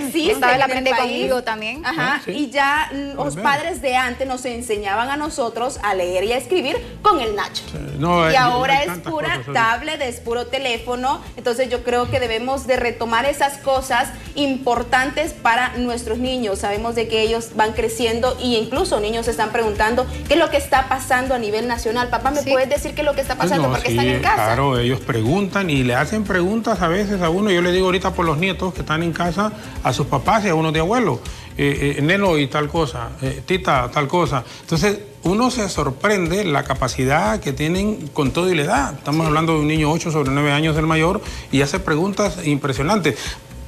existe Estaba el en el Aprende país. Conmigo también. Ajá, Sí. y ya los padres de antes nos enseñaban a nosotros a leer y a escribir con el Nacho. Sí, no, Y ahora es tantas pura cosas, tablet, es puro teléfono. Entonces yo creo que debemos de retomar esas cosas importantes para nuestros niños. Sabemos de que ellos van creciendo y incluso niños se están preguntando qué es lo que está pasando a nivel nacional. Papá, ¿me puedes decir qué es lo que está pasando? No, Porque sí, están en casa. Claro, ellos preguntan y le hacen preguntas a veces a uno. Yo le digo ahorita por los nietos que están en casa a sus papás y a uno de abuelo. Neno y tal cosa, tita, tal cosa. Entonces, uno se sorprende la capacidad que tienen con todo y la edad. Estamos hablando de un niño 8 sobre 9 años el mayor y hace preguntas impresionantes.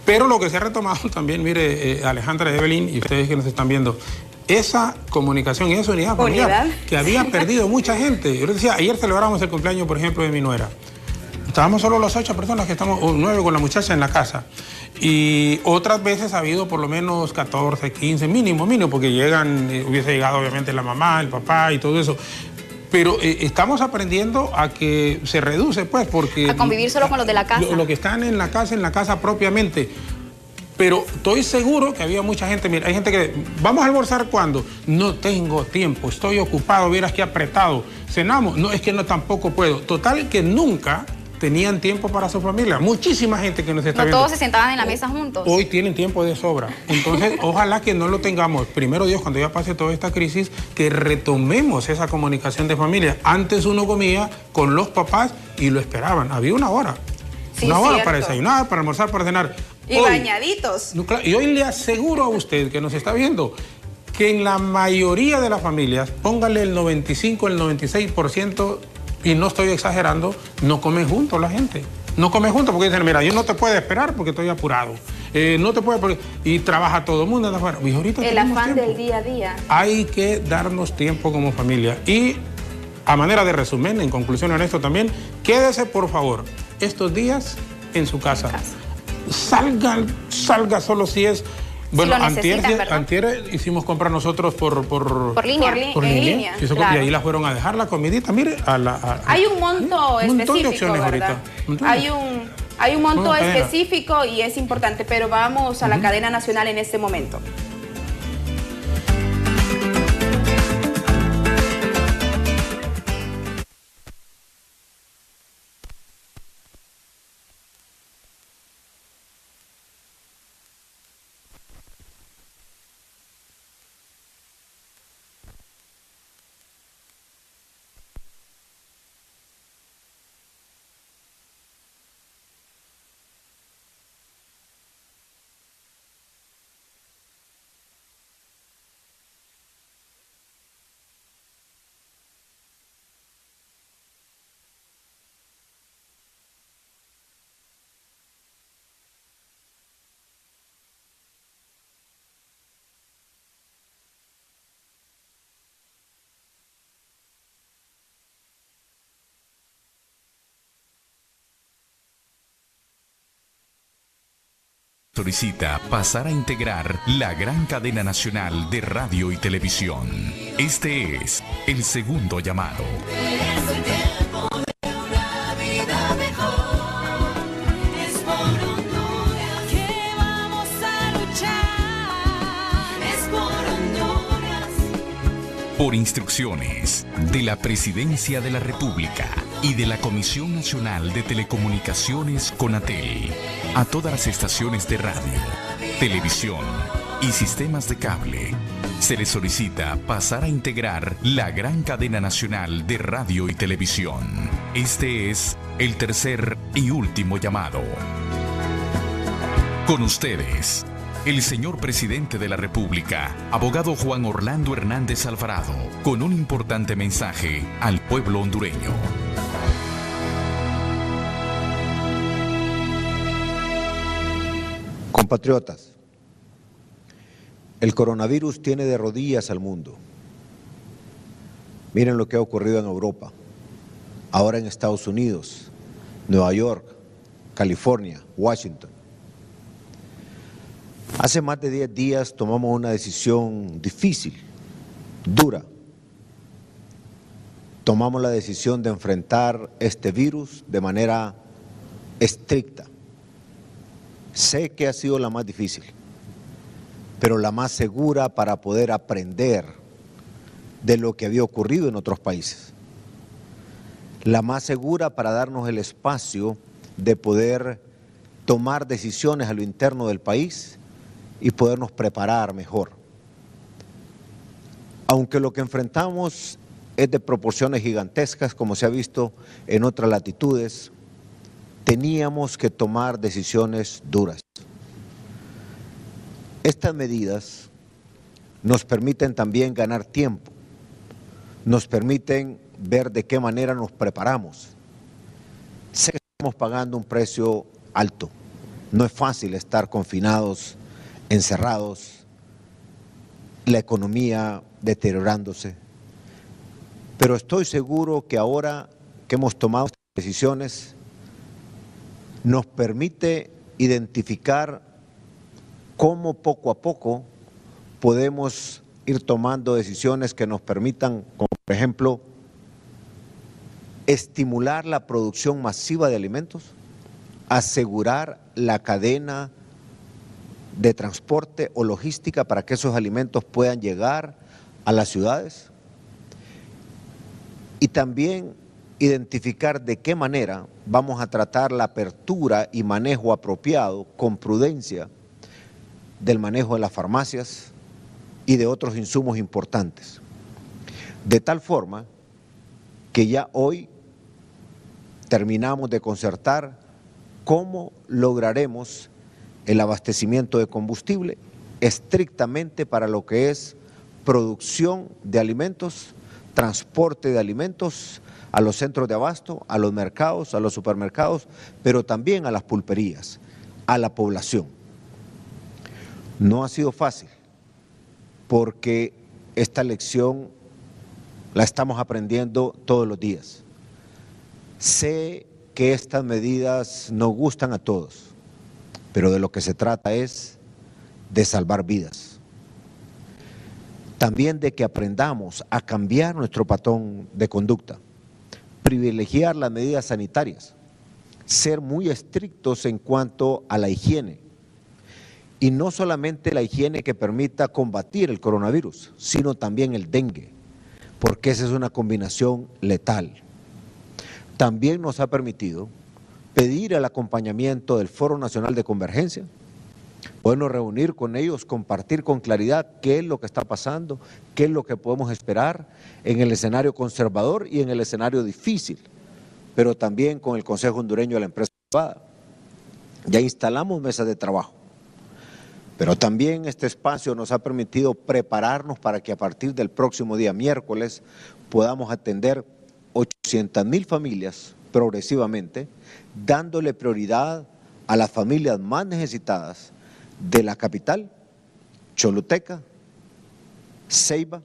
Pero lo que se ha retomado también, mire, Alejandra, Evelyn y ustedes que nos están viendo, esa comunicación y esa unidad familiar que había perdido mucha gente. Yo les decía, ayer celebramos el cumpleaños, por ejemplo, de mi nuera. Estábamos solo las 8 personas que estamos, o 9 con la muchacha en la casa. Y otras veces ha habido por lo menos 14, 15, mínimo, porque llegan, hubiese llegado obviamente la mamá, el papá y todo eso. Pero estamos aprendiendo a que se reduce, pues, porque... A convivir solo con los de la casa. Lo que están en la casa propiamente. Pero estoy seguro que había mucha gente, mira, hay gente que, ¿vamos a almorzar cuándo? No tengo tiempo, estoy ocupado, vieras que apretado. ¿Cenamos? No, es que no, tampoco puedo. Total que nunca tenían tiempo para su familia. Muchísima gente que nos está viendo. No todos se sentaban en la mesa juntos. Hoy tienen tiempo de sobra. Entonces, ojalá que no lo tengamos. Primero Dios, cuando ya pase toda esta crisis, que retomemos esa comunicación de familia. Antes uno comía con los papás y lo esperaban. Había una hora. Sí, una hora cierto. para desayunar, para almorzar, para cenar. Y bañaditos. No, claro, y hoy le aseguro a usted que nos está viendo que en la mayoría de las familias, póngale el 95, el 96%, y no estoy exagerando, no comen juntos la gente. No comen juntos porque dicen, mira, yo no te puedo esperar porque estoy apurado. No te puedo y trabaja todo el mundo anda afuera. Y ahorita El tenemos afán tiempo. del día a día. Hay que darnos tiempo como familia. Y a manera de resumen, en conclusión en esto también, quédese por favor estos días en su casa. Salga solo si es... Bueno, si lo necesitan, ¿verdad? antier hicimos compras nosotros por línea. por en línea. línea, Y claro. ahí la fueron a dejar la comidita. Mire, Hay un monto un montón de específico, opciones ¿verdad? ahorita. Hay un monto Una cadena. específico y es importante, pero vamos a la cadena nacional en este momento. Solicita pasar a integrar la gran cadena nacional de radio y televisión. Este es el segundo llamado. Por instrucciones de la Presidencia de la República y de la Comisión Nacional de Telecomunicaciones CONATEL, a todas las estaciones de radio, televisión y sistemas de cable, se les solicita pasar a integrar la gran cadena nacional de radio y televisión. Este es el tercer y último llamado. Con ustedes, el señor presidente de la República, abogado Juan Orlando Hernández Alvarado, con un importante mensaje al pueblo hondureño. Compatriotas, el coronavirus tiene de rodillas al mundo. Miren lo que ha ocurrido en Europa, ahora en Estados Unidos, Nueva York, California, Washington. Hace más de 10 días tomamos una decisión difícil, dura. Tomamos la decisión de enfrentar este virus de manera estricta. Sé que ha sido la más difícil, pero la más segura para poder aprender de lo que había ocurrido en otros países. La más segura para darnos el espacio de poder tomar decisiones a lo interno del país y podernos preparar mejor. Aunque lo que enfrentamos es de proporciones gigantescas, como se ha visto en otras latitudes, teníamos que tomar decisiones duras. Estas medidas nos permiten también ganar tiempo, nos permiten ver de qué manera nos preparamos. Sé que estamos pagando un precio alto, no es fácil estar confinados, encerrados, la economía deteriorándose, pero estoy seguro que ahora que hemos tomado estas decisiones, nos permite identificar cómo poco a poco podemos ir tomando decisiones que nos permitan, como por ejemplo, estimular la producción masiva de alimentos, asegurar la cadena de transporte o logística para que esos alimentos puedan llegar a las ciudades y también identificar de qué manera vamos a tratar la apertura y manejo apropiado, con prudencia, del manejo de las farmacias y de otros insumos importantes. De tal forma que ya hoy terminamos de concertar cómo lograremos el abastecimiento de combustible estrictamente para lo que es producción de alimentos, transporte de alimentos a los centros de abasto, a los mercados, a los supermercados, pero también a las pulperías, a la población. No ha sido fácil, porque esta lección la estamos aprendiendo todos los días. Sé que estas medidas no gustan a todos, pero de lo que se trata es de salvar vidas. También de que aprendamos a cambiar nuestro patrón de conducta, privilegiar las medidas sanitarias, ser muy estrictos en cuanto a la higiene, y no solamente la higiene que permita combatir el coronavirus, sino también el dengue, porque esa es una combinación letal. También nos ha permitido pedir el acompañamiento del Foro Nacional de Convergencia, podernos reunir con ellos, compartir con claridad qué es lo que está pasando, qué es lo que podemos esperar en el escenario conservador y en el escenario difícil, pero también con el Consejo Hondureño de la Empresa Privada. Ya instalamos mesas de trabajo, pero también este espacio nos ha permitido prepararnos para que a partir del próximo día miércoles podamos atender 800,000 familias progresivamente, dándole prioridad a las familias más necesitadas de la capital, Choluteca, Ceiba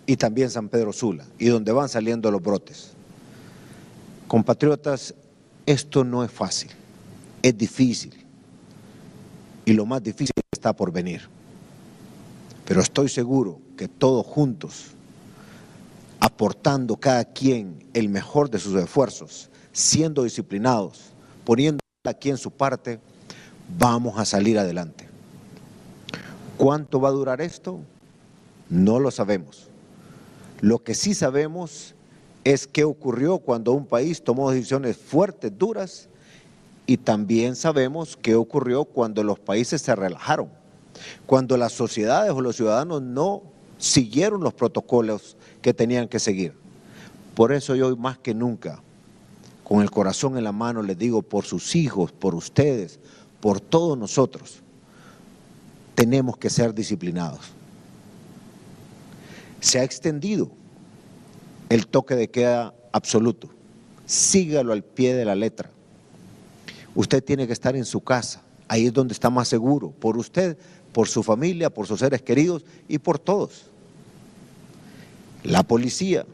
y también San Pedro Sula, y donde van saliendo los brotes. Compatriotas, esto no es fácil, es difícil, y lo más difícil está por venir. Pero estoy seguro que todos juntos, aportando cada quien el mejor de sus esfuerzos, siendo disciplinados, poniendo a quien su parte, vamos a salir adelante. ¿Cuánto va a durar esto? No lo sabemos. Lo que sí sabemos es qué ocurrió cuando un país tomó decisiones fuertes, duras, y también sabemos qué ocurrió cuando los países se relajaron, cuando las sociedades o los ciudadanos no siguieron los protocolos que tenían que seguir. Por eso yo hoy más que nunca, con el corazón en la mano, les digo, por sus hijos, por ustedes, por todos nosotros, tenemos que ser disciplinados. Se ha extendido el toque de queda absoluto. Sígalo al pie de la letra. Usted tiene que estar en su casa, ahí es donde está más seguro, por usted, por su familia, por sus seres queridos y por todos. La policía,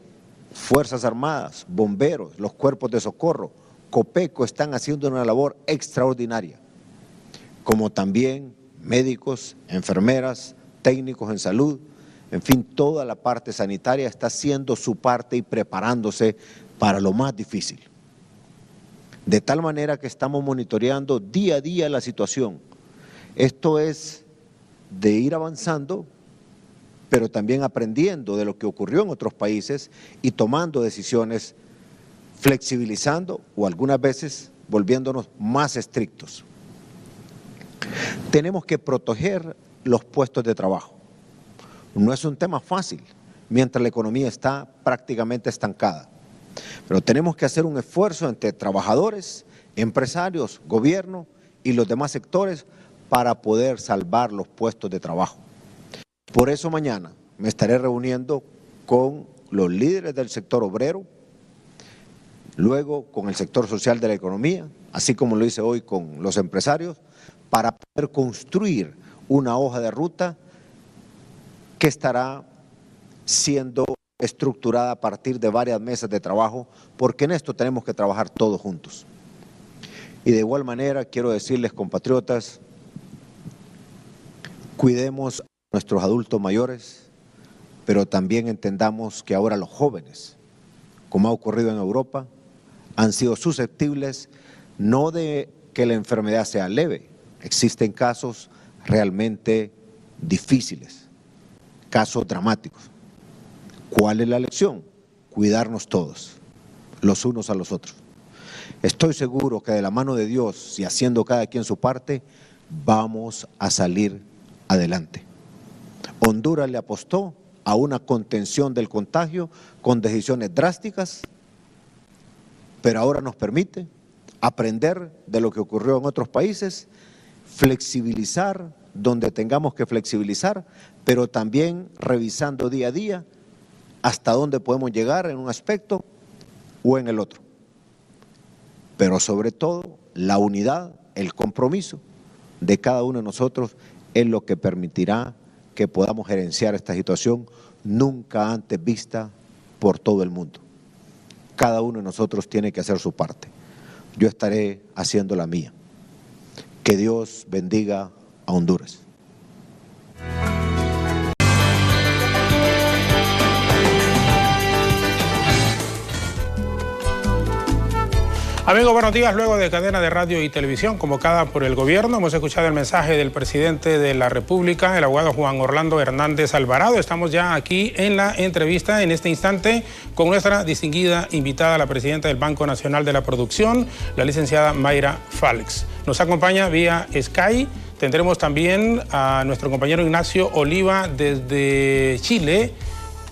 Fuerzas Armadas, bomberos, los cuerpos de socorro, Copeco están haciendo una labor extraordinaria, como también médicos, enfermeras, técnicos en salud, en fin, toda la parte sanitaria está haciendo su parte y preparándose para lo más difícil. De tal manera que estamos monitoreando día a día la situación. Esto es de ir avanzando, pero también aprendiendo de lo que ocurrió en otros países y tomando decisiones, flexibilizando o algunas veces volviéndonos más estrictos. Tenemos que proteger los puestos de trabajo. No es un tema fácil mientras la economía está prácticamente estancada, pero tenemos que hacer un esfuerzo entre trabajadores, empresarios, gobierno y los demás sectores para poder salvar los puestos de trabajo. Por eso mañana me estaré reuniendo con los líderes del sector obrero, luego con el sector social de la economía, así como lo hice hoy con los empresarios, para poder construir una hoja de ruta que estará siendo estructurada a partir de varias mesas de trabajo, porque en esto tenemos que trabajar todos juntos. Y de igual manera quiero decirles, compatriotas, cuidemos a nuestros adultos mayores, pero también entendamos que ahora los jóvenes, como ha ocurrido en Europa, han sido susceptibles no de que la enfermedad sea leve. Existen casos realmente difíciles, casos dramáticos. ¿Cuál es la lección? Cuidarnos todos, los unos a los otros. Estoy seguro que de la mano de Dios y haciendo cada quien su parte, vamos a salir adelante. Honduras le apostó a una contención del contagio con decisiones drásticas, pero ahora nos permite aprender de lo que ocurrió en otros países, flexibilizar donde tengamos que flexibilizar, pero también revisando día a día hasta dónde podemos llegar en un aspecto o en el otro. Pero sobre todo, la unidad, el compromiso de cada uno de nosotros es lo que permitirá que podamos gerenciar esta situación nunca antes vista por todo el mundo. Cada uno de nosotros tiene que hacer su parte. Yo estaré haciendo la mía. Que Dios bendiga a Honduras. Amigos, buenos días. Luego de cadena de radio y televisión convocada por el gobierno, hemos escuchado el mensaje del presidente de la República, el abogado Juan Orlando Hernández Alvarado. Estamos ya aquí en la entrevista en este instante con nuestra distinguida invitada, la presidenta del Banco Nacional de la Producción, la licenciada Mayra Fálix. Nos acompaña vía Sky. Tendremos también a nuestro compañero Ignacio Oliva desde Chile.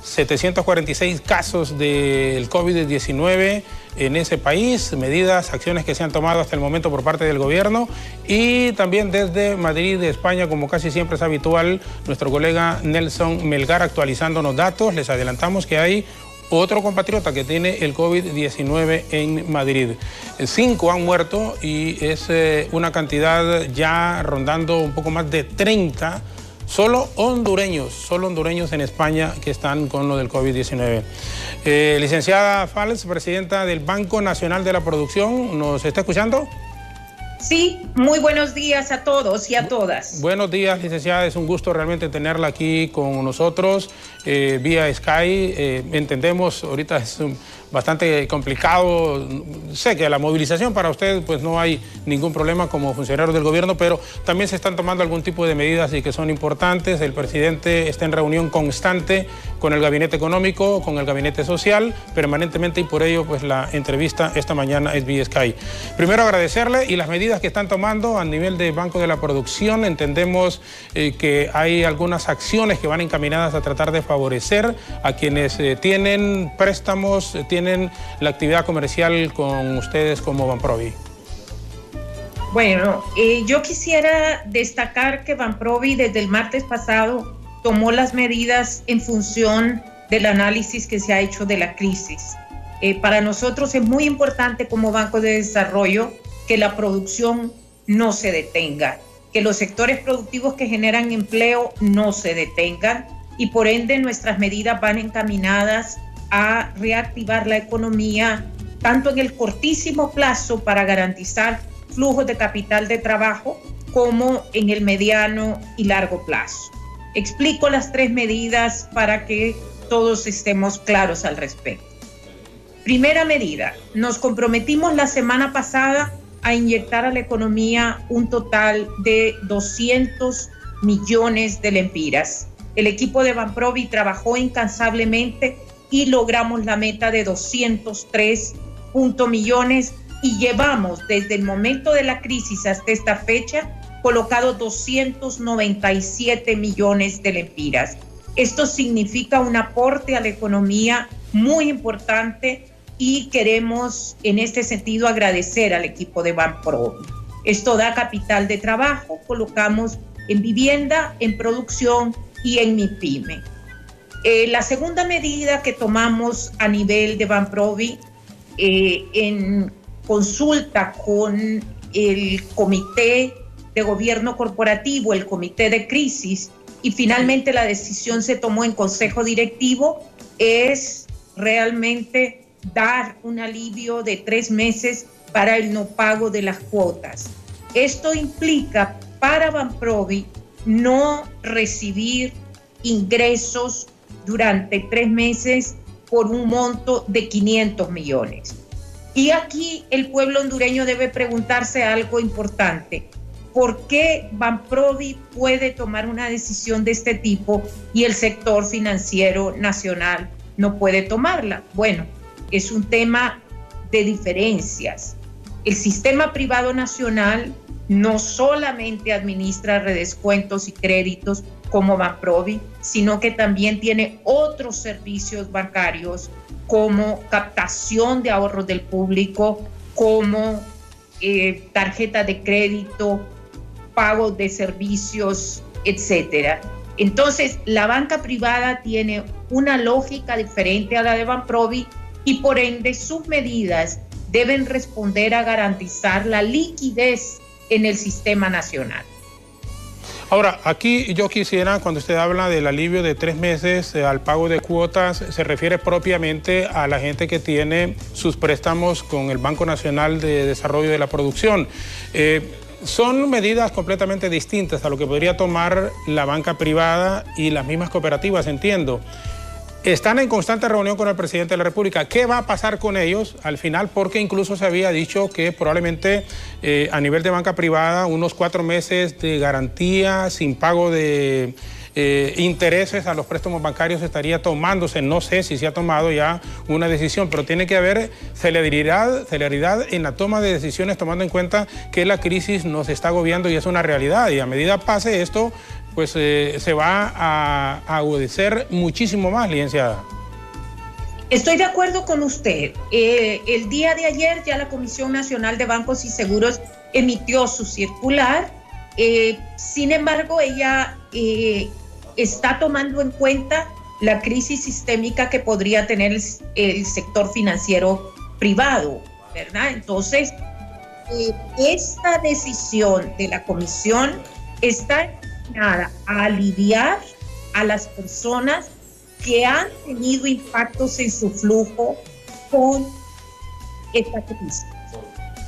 746 casos del COVID-19 en ese país, medidas, acciones que se han tomado hasta el momento por parte del gobierno, y también desde Madrid, de España, como casi siempre es habitual, nuestro colega Nelson Melgar actualizándonos datos. Les adelantamos que hay otro compatriota que tiene el COVID-19 en Madrid. 5 han muerto y es una cantidad ya rondando un poco más de 30. Solo hondureños en España que están con lo del COVID-19. Licenciada Fálix, presidenta del Banco Nacional de la Producción, ¿nos está escuchando? Sí, muy buenos días a todos y a todas. Buenos días, licenciada, es un gusto realmente tenerla aquí con nosotros vía Sky. Entendemos, ahorita es bastante complicado. Sé que la movilización para usted pues no hay ningún problema como funcionario del gobierno, pero también se están tomando algún tipo de medidas y que son importantes. El presidente está en reunión constante con el gabinete económico, con el gabinete social, permanentemente, y por ello pues la entrevista esta mañana es vía Sky. Primero agradecerle y las medidas que están tomando a nivel del Banco de la Producción. Entendemos que hay algunas acciones que van encaminadas a tratar de favorecer a quienes tienen préstamos, tienen la actividad comercial con ustedes como Banprovi. Bueno, yo quisiera destacar que Banprovi desde el martes pasado tomó las medidas en función del análisis que se ha hecho de la crisis. Para nosotros es muy importante como Banco de Desarrollo que la producción no se detenga, que los sectores productivos que generan empleo no se detengan, y por ende nuestras medidas van encaminadas a reactivar la economía tanto en el cortísimo plazo para garantizar flujos de capital de trabajo como en el mediano y largo plazo. Explico las 3 medidas para que todos estemos claros al respecto. Primera medida, nos comprometimos la semana pasada a inyectar a la economía un total de millones de lempiras. El equipo de Banprovi trabajó incansablemente y logramos la meta de 203 millones y llevamos desde el momento de la crisis hasta esta fecha colocado 297 millones de lempiras. Esto significa un aporte a la economía muy importante y queremos en este sentido agradecer al equipo de Banprovi. Esto da capital de trabajo, colocamos en vivienda, en producción y en MIPYME. La segunda medida que tomamos a nivel de Banprovi en consulta con el Comité de Gobierno Corporativo, el Comité de Crisis, y finalmente la decisión se tomó en Consejo Directivo, es realmente dar un alivio de 3 meses para el no pago de las cuotas. Esto implica para Banprovi no recibir ingresos durante 3 meses por un monto de 500 millones. Y aquí el pueblo hondureño debe preguntarse algo importante. ¿Por qué Banprovi puede tomar una decisión de este tipo y el sector financiero nacional no puede tomarla? Bueno, es un tema de diferencias. El sistema privado nacional no solamente administra redescuentos y créditos como Banprovi, sino que también tiene otros servicios bancarios como captación de ahorros del público, como tarjeta de crédito, pago de servicios, etcétera. Entonces, la banca privada tiene una lógica diferente a la de Banprovi y por ende sus medidas deben responder a garantizar la liquidez en el sistema nacional. Ahora, aquí yo quisiera, cuando usted habla del alivio de 3 meses al pago de cuotas, se refiere propiamente a la gente que tiene sus préstamos con el Banco Nacional de Desarrollo de la Producción. Son medidas completamente distintas a lo que podría tomar la banca privada y las mismas cooperativas, entiendo. Están en constante reunión con el presidente de la República. ¿Qué va a pasar con ellos al final? Porque incluso se había dicho que probablemente a nivel de banca privada unos 4 meses de garantía sin pago de intereses a los préstamos bancarios estaría tomándose. No sé si se ha tomado ya una decisión, pero tiene que haber celeridad en la toma de decisiones, tomando en cuenta que la crisis nos está agobiando y es una realidad. Y a medida pase esto, pues se va a agudicar muchísimo más, licenciada. Estoy de acuerdo con usted. El día de ayer ya la Comisión Nacional de Bancos y Seguros emitió su circular. Sin embargo, ella está tomando en cuenta la crisis sistémica que podría tener el sector financiero privado, ¿verdad? Entonces, esta decisión de la Comisión está destinada a aliviar a las personas que han tenido impactos en su flujo con esta crisis.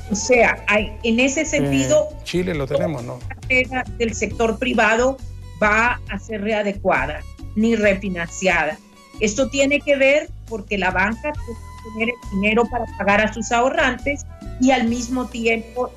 O sea, en ese sentido, Chile lo tenemos, ¿no? La cartera del sector privado va a ser readecuada ni refinanciada. Esto tiene que ver porque la banca tiene que tener el dinero para pagar a sus ahorrantes y al mismo tiempo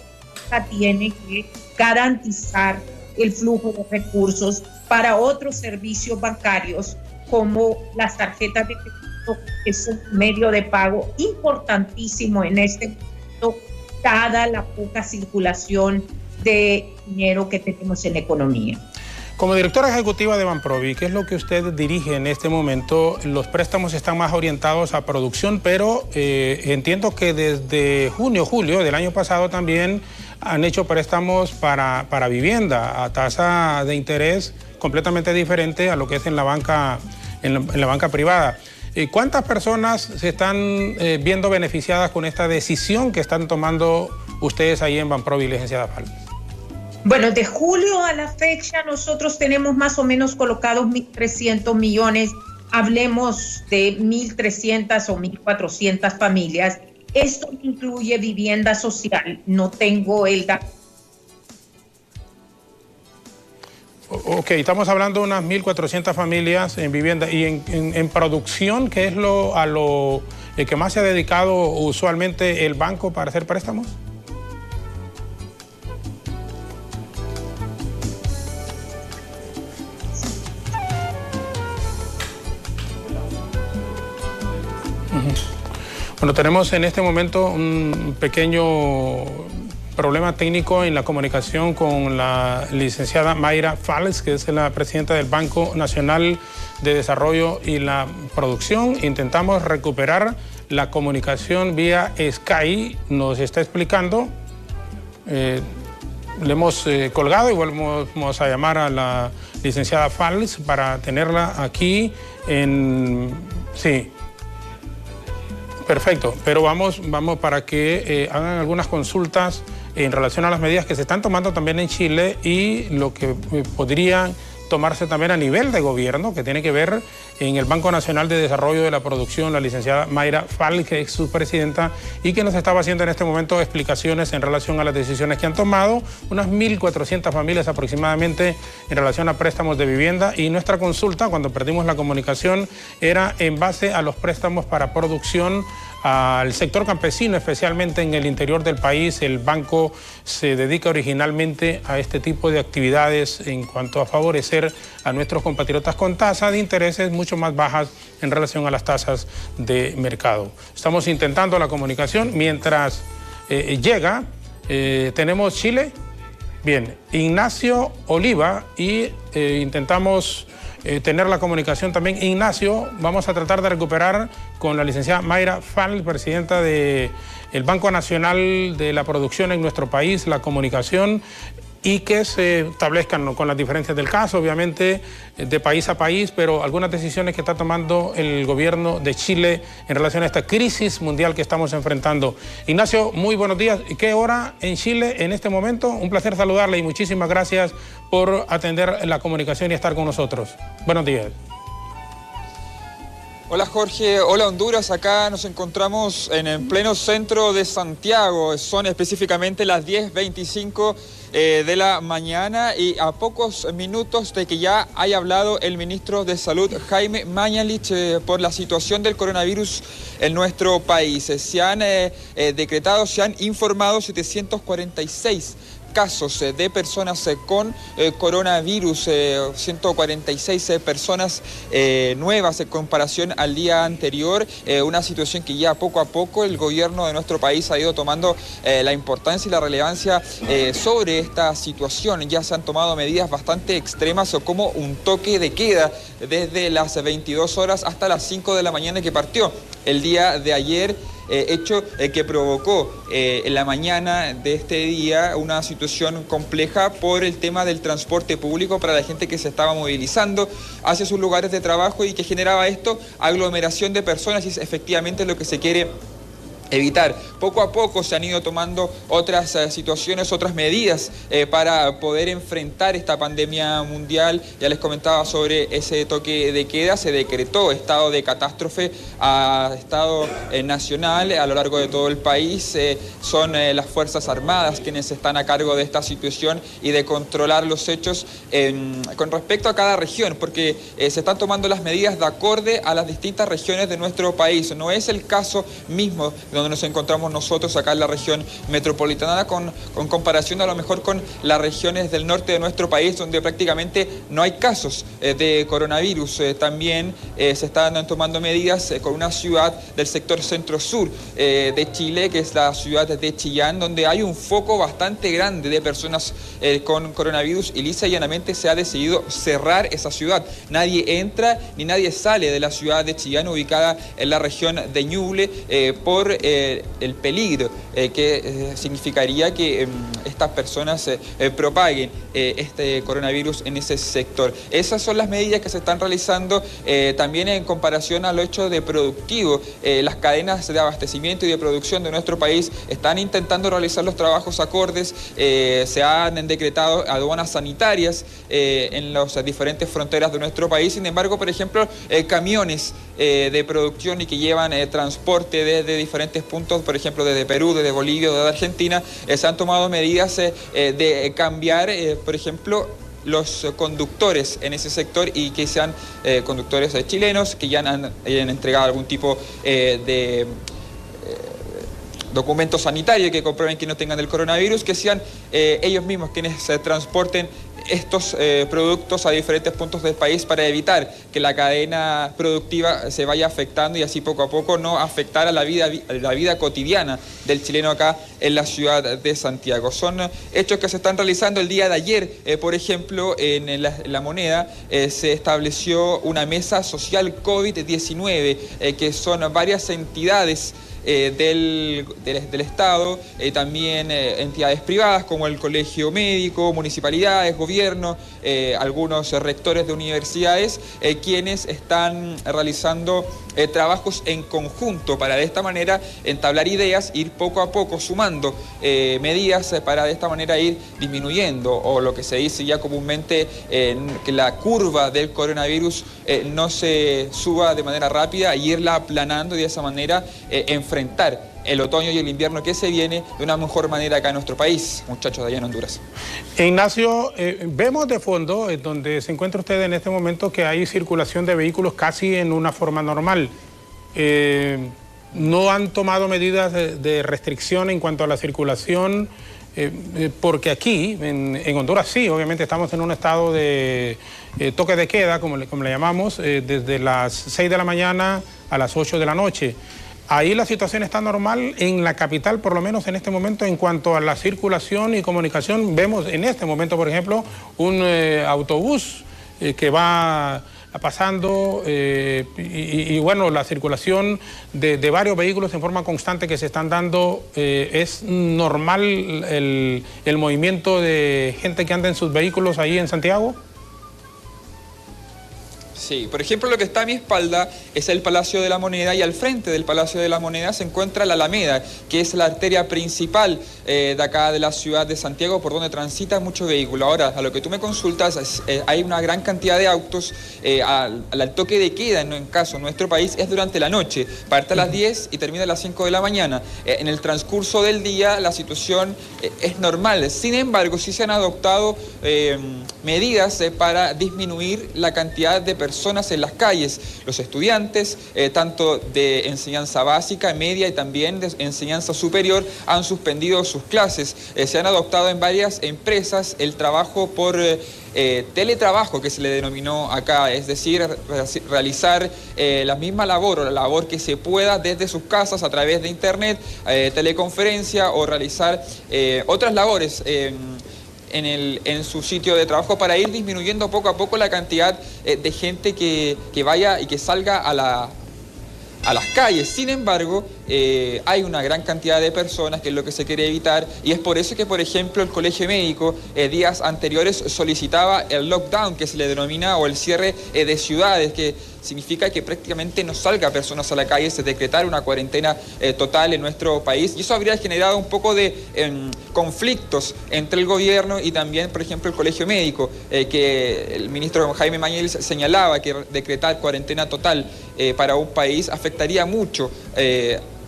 tiene que garantizar el flujo de recursos para otros servicios bancarios como las tarjetas de crédito, que es un medio de pago importantísimo en este momento, dada la poca circulación de dinero que tenemos en la economía. Como directora ejecutiva de Banprovi, ¿qué es lo que usted dirige en este momento? Los préstamos están más orientados a producción, pero entiendo que desde julio del año pasado también han hecho préstamos para vivienda a tasa de interés completamente diferente a lo que es en la banca privada. ¿Cuántas personas se están viendo beneficiadas con esta decisión que están tomando ustedes ahí en Banprovi, licenciada Falves? Bueno, de julio a la fecha nosotros tenemos más o menos colocados 1.300 millones, hablemos de 1.300 o 1.400 familias. Esto incluye vivienda social, no tengo el dato. Ok, estamos hablando de unas 1.400 familias en vivienda y en producción, ¿qué es a lo que más se ha dedicado usualmente el banco para hacer préstamos? Bueno, tenemos en este momento un pequeño problema técnico en la comunicación con la licenciada Mayra Falls, que es la presidenta del Banco Nacional de Desarrollo y la Producción. Intentamos recuperar la comunicación vía Skype. Nos está explicando, le hemos colgado y volvemos a llamar a la licenciada Falls para tenerla aquí en... Sí. Perfecto, pero vamos para que hagan algunas consultas en relación a las medidas que se están tomando también en Chile y lo que podrían tomarse también a nivel de gobierno, que tiene que ver en el Banco Nacional de Desarrollo de la Producción, la licenciada Mayra Falls, que es su presidenta y que nos estaba haciendo en este momento explicaciones en relación a las decisiones que han tomado, unas 1.400 familias aproximadamente en relación a préstamos de vivienda, y nuestra consulta cuando perdimos la comunicación era en base a los préstamos para producción al sector campesino, especialmente en el interior del país. El banco se dedica originalmente a este tipo de actividades en cuanto a favorecer a nuestros compatriotas con tasas de intereses mucho más bajas en relación a las tasas de mercado. Estamos intentando la comunicación. Mientras llega, tenemos Chile. Bien, Ignacio Oliva, y intentamos tener la comunicación también. Ignacio, vamos a tratar de recuperar con la licenciada Mayra Falls, presidenta del Banco Nacional de la Producción en nuestro país, la comunicación, y que se establezcan con las diferencias del caso, obviamente, de país a país, pero algunas decisiones que está tomando el gobierno de Chile en relación a esta crisis mundial que estamos enfrentando. Ignacio, muy buenos días. ¿Qué hora en Chile en este momento? Un placer saludarle y muchísimas gracias por atender la comunicación y estar con nosotros. Buenos días. Hola Jorge, hola Honduras, acá nos encontramos en el pleno centro de Santiago, son específicamente las 10:25 de la mañana y a pocos minutos de que ya haya hablado el ministro de Salud, Jaime Mañalich, por la situación del coronavirus en nuestro país. Se han decretado, se han informado 746 casos de personas con coronavirus, 146 personas nuevas en comparación al día anterior, una situación que ya poco a poco el gobierno de nuestro país ha ido tomando la importancia y la relevancia sobre esta situación. Ya se han tomado medidas bastante extremas como un toque de queda desde las 22 horas hasta las 5 de la mañana que partió el día de ayer. Hecho que provocó en la mañana de este día una situación compleja por el tema del transporte público para la gente que se estaba movilizando hacia sus lugares de trabajo y que generaba esto aglomeración de personas, y es efectivamente lo que se quiere evitar. Poco a poco se han ido tomando otras situaciones, otras medidas para poder enfrentar esta pandemia mundial. Ya les comentaba sobre ese toque de queda, se decretó estado de catástrofe a estado nacional a lo largo de todo el país. Son las Fuerzas Armadas quienes están a cargo de esta situación y de controlar los hechos con respecto a cada región, porque se están tomando las medidas de acorde a las distintas regiones de nuestro país. No es el caso mismo donde nos encontramos nosotros acá en la región metropolitana con comparación a lo mejor con las regiones del norte de nuestro país, donde prácticamente no hay casos de coronavirus. También se están tomando medidas con una ciudad del sector centro-sur de Chile, que es la ciudad de Chillán, donde hay un foco bastante grande de personas con coronavirus, y lisa y llanamente se ha decidido cerrar esa ciudad. Nadie entra ni nadie sale de la ciudad de Chillán, ubicada en la región de Ñuble, por el peligro que significaría que estas personas propaguen este coronavirus en ese sector. Esas son las medidas que se están realizando también en comparación al hecho de productivo. Las cadenas de abastecimiento y de producción de nuestro país están intentando realizar los trabajos acordes. Se han decretado aduanas sanitarias en las diferentes fronteras de nuestro país. Sin embargo, por ejemplo, camiones de producción y que llevan transporte desde diferentes puntos, por ejemplo desde Perú, desde Bolivia, desde Argentina, se han tomado medidas de cambiar, por ejemplo, los conductores en ese sector, y que sean conductores chilenos que ya han entregado algún tipo documento sanitario que comprueben que no tengan el coronavirus, que sean ellos mismos quienes transporten estos productos a diferentes puntos del país para evitar que la cadena productiva se vaya afectando y así poco a poco no afectar a la vida cotidiana del chileno acá en la ciudad de Santiago. Son hechos que se están realizando. El día de ayer, por ejemplo, en la Moneda se estableció una mesa social COVID-19, que son varias entidades del Estado, también entidades privadas como el Colegio Médico, municipalidades, gobierno, algunos rectores de universidades, quienes están realizando trabajos en conjunto para de esta manera entablar ideas, ir poco a poco sumando medidas para de esta manera ir disminuyendo, o lo que se dice ya comúnmente, que la curva del coronavirus no se suba de manera rápida y irla aplanando y de esa manera enfrentar el otoño y el invierno que se viene de una mejor manera acá en nuestro país, muchachos de allá en Honduras. Ignacio, vemos de fondo, donde se encuentra usted en este momento, que hay circulación de vehículos casi en una forma normal. No han tomado medidas de restricción en cuanto a la circulación, porque aquí, en Honduras sí, obviamente estamos en un estado de toque de queda, como le llamamos, desde las 6 de la mañana a las 8 de la noche. Ahí la situación está normal, en la capital, por lo menos en este momento, en cuanto a la circulación y comunicación. Vemos en este momento, por ejemplo, un autobús que va pasando y bueno, la circulación de varios vehículos en forma constante que se están dando. ¿Es normal el movimiento de gente que anda en sus vehículos ahí en Santiago? Sí, por ejemplo, lo que está a mi espalda es el Palacio de la Moneda y al frente del Palacio de la Moneda se encuentra la Alameda, que es la arteria principal de acá de la ciudad de Santiago, por donde transita mucho vehículo. Ahora, a lo que tú me consultas, hay una gran cantidad de autos. Al toque de queda, en caso en nuestro país, es durante la noche. Parte a las 10 y termina a las 5 de la mañana. En el transcurso del día la situación es normal. Sin embargo, sí se han adoptado medidas para disminuir la cantidad de personas en las calles. Los estudiantes, tanto de enseñanza básica, media y también de enseñanza superior, han suspendido sus clases. Se han adoptado en varias empresas el trabajo por teletrabajo, que se le denominó acá, es decir, realizar la misma labor o la labor que se pueda desde sus casas a través de internet, teleconferencia o realizar otras labores en su sitio de trabajo para ir disminuyendo poco a poco la cantidad de gente que vaya y que salga a las calles. Sin embargo, hay una gran cantidad de personas, que es lo que se quiere evitar, y es por eso que, por ejemplo, el Colegio Médico días anteriores solicitaba el lockdown, que se le denomina, o el cierre de ciudades, que significa que prácticamente no salga personas a la calle, se decretar una cuarentena total en nuestro país, y eso habría generado un poco de conflictos entre el gobierno y también, por ejemplo, el Colegio Médico, que el ministro Jaime Mañalich señalaba que decretar cuarentena total para un país afectaría mucho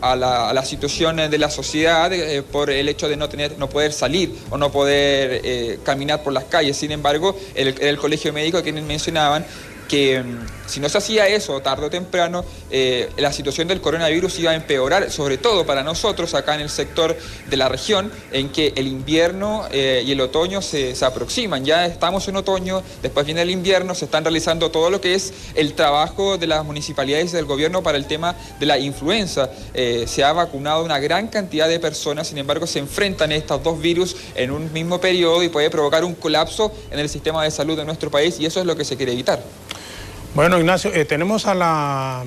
a la situación de la sociedad por el hecho de no poder salir o no poder caminar por las calles. Sin embargo, el Colegio Médico, quienes mencionaban que si no se hacía eso tarde o temprano, la situación del coronavirus iba a empeorar, sobre todo para nosotros acá en el sector de la región, en que el invierno y el otoño se aproximan. Ya estamos en otoño, después viene el invierno, se están realizando todo lo que es el trabajo de las municipalidades y del gobierno para el tema de la influenza. Se ha vacunado una gran cantidad de personas, sin embargo se enfrentan estos dos virus en un mismo periodo y puede provocar un colapso en el sistema de salud de nuestro país, y eso es lo que se quiere evitar. Bueno, Ignacio, tenemos a la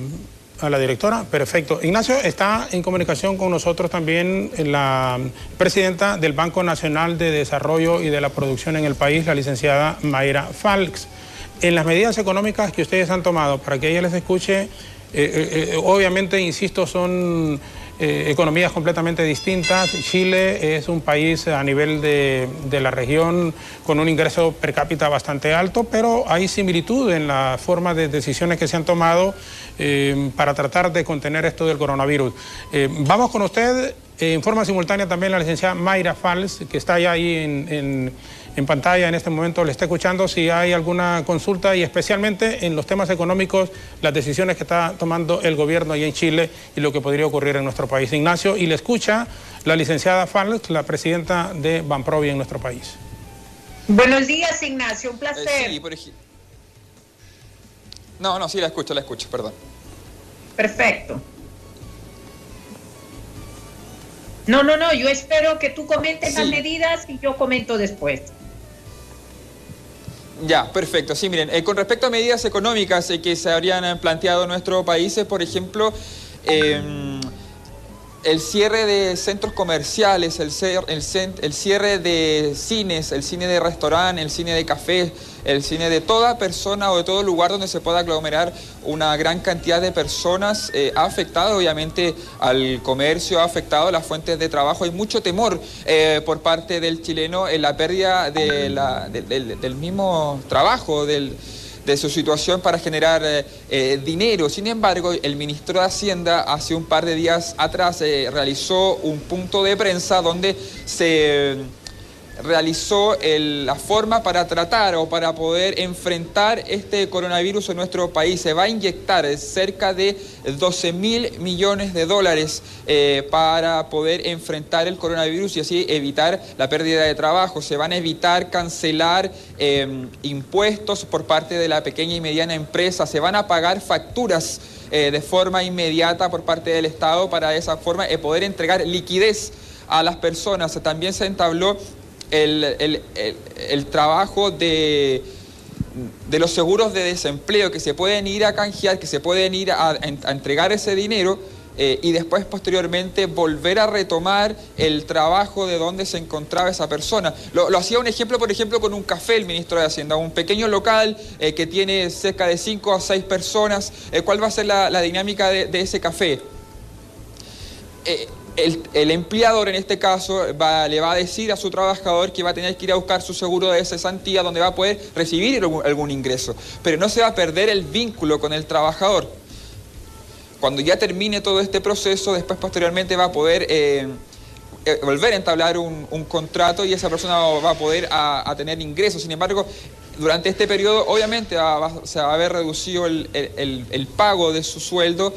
directora. Perfecto. Ignacio, está en comunicación con nosotros también la presidenta del Banco Nacional de Desarrollo y de la Producción en el país, la licenciada Mayra Falks. En las medidas económicas que ustedes han tomado, para que ella les escuche, obviamente, insisto, son economías completamente distintas. Chile es un país a nivel de la región con un ingreso per cápita bastante alto, pero hay similitud en la forma de decisiones que se han tomado para tratar de contener esto del coronavirus. Vamos con usted en forma simultánea también la licenciada Mayra Falks, que está ya ahí en pantalla en este momento le está escuchando si hay alguna consulta y especialmente en los temas económicos, las decisiones que está tomando el gobierno allá en Chile y lo que podría ocurrir en nuestro país. Ignacio, y le escucha la licenciada Falk, la presidenta de Banprovi en nuestro país. Buenos días, Ignacio, un placer. Sí, sí, la escucho, perdón. Perfecto. No, yo espero que tú comentes las medidas y yo comento después. Ya, perfecto. Sí, miren, con respecto a medidas económicas que se habrían planteado en nuestro país, por ejemplo, el cierre de centros comerciales, el cierre de cines, el cine de restaurante, el cine de café, el cine de toda persona o de todo lugar donde se pueda aglomerar una gran cantidad de personas, ha afectado obviamente al comercio, ha afectado a las fuentes de trabajo. Hay mucho temor por parte del chileno en la pérdida del mismo trabajo, de su situación para generar dinero. Sin embargo, el ministro de Hacienda hace un par de días atrás realizó un punto de prensa donde se realizó la forma para tratar o para poder enfrentar este coronavirus en nuestro país. Se va a inyectar cerca de 12.000 millones de dólares para poder enfrentar el coronavirus y así evitar la pérdida de trabajo. Se van a evitar cancelar impuestos por parte de la pequeña y mediana empresa. Se van a pagar facturas de forma inmediata por parte del Estado para de esa forma poder entregar liquidez a las personas. También se entabló el trabajo de los seguros de desempleo que se pueden ir a canjear, que se pueden ir a entregar ese dinero y después posteriormente volver a retomar el trabajo de donde se encontraba esa persona. Lo hacía un ejemplo, por ejemplo, con un café el ministro de Hacienda, un pequeño local que tiene cerca de 5 a 6 personas. ¿Cuál va a ser la dinámica de ese café? El empleador en este caso le va a decir a su trabajador que va a tener que ir a buscar su seguro de cesantía donde va a poder recibir algún ingreso, pero no se va a perder el vínculo con el trabajador. Cuando ya termine todo este proceso, después posteriormente va a poder volver a entablar un contrato y esa persona va a poder a tener ingresos. Sin embargo, durante este periodo obviamente se va a haber reducido el pago de su sueldo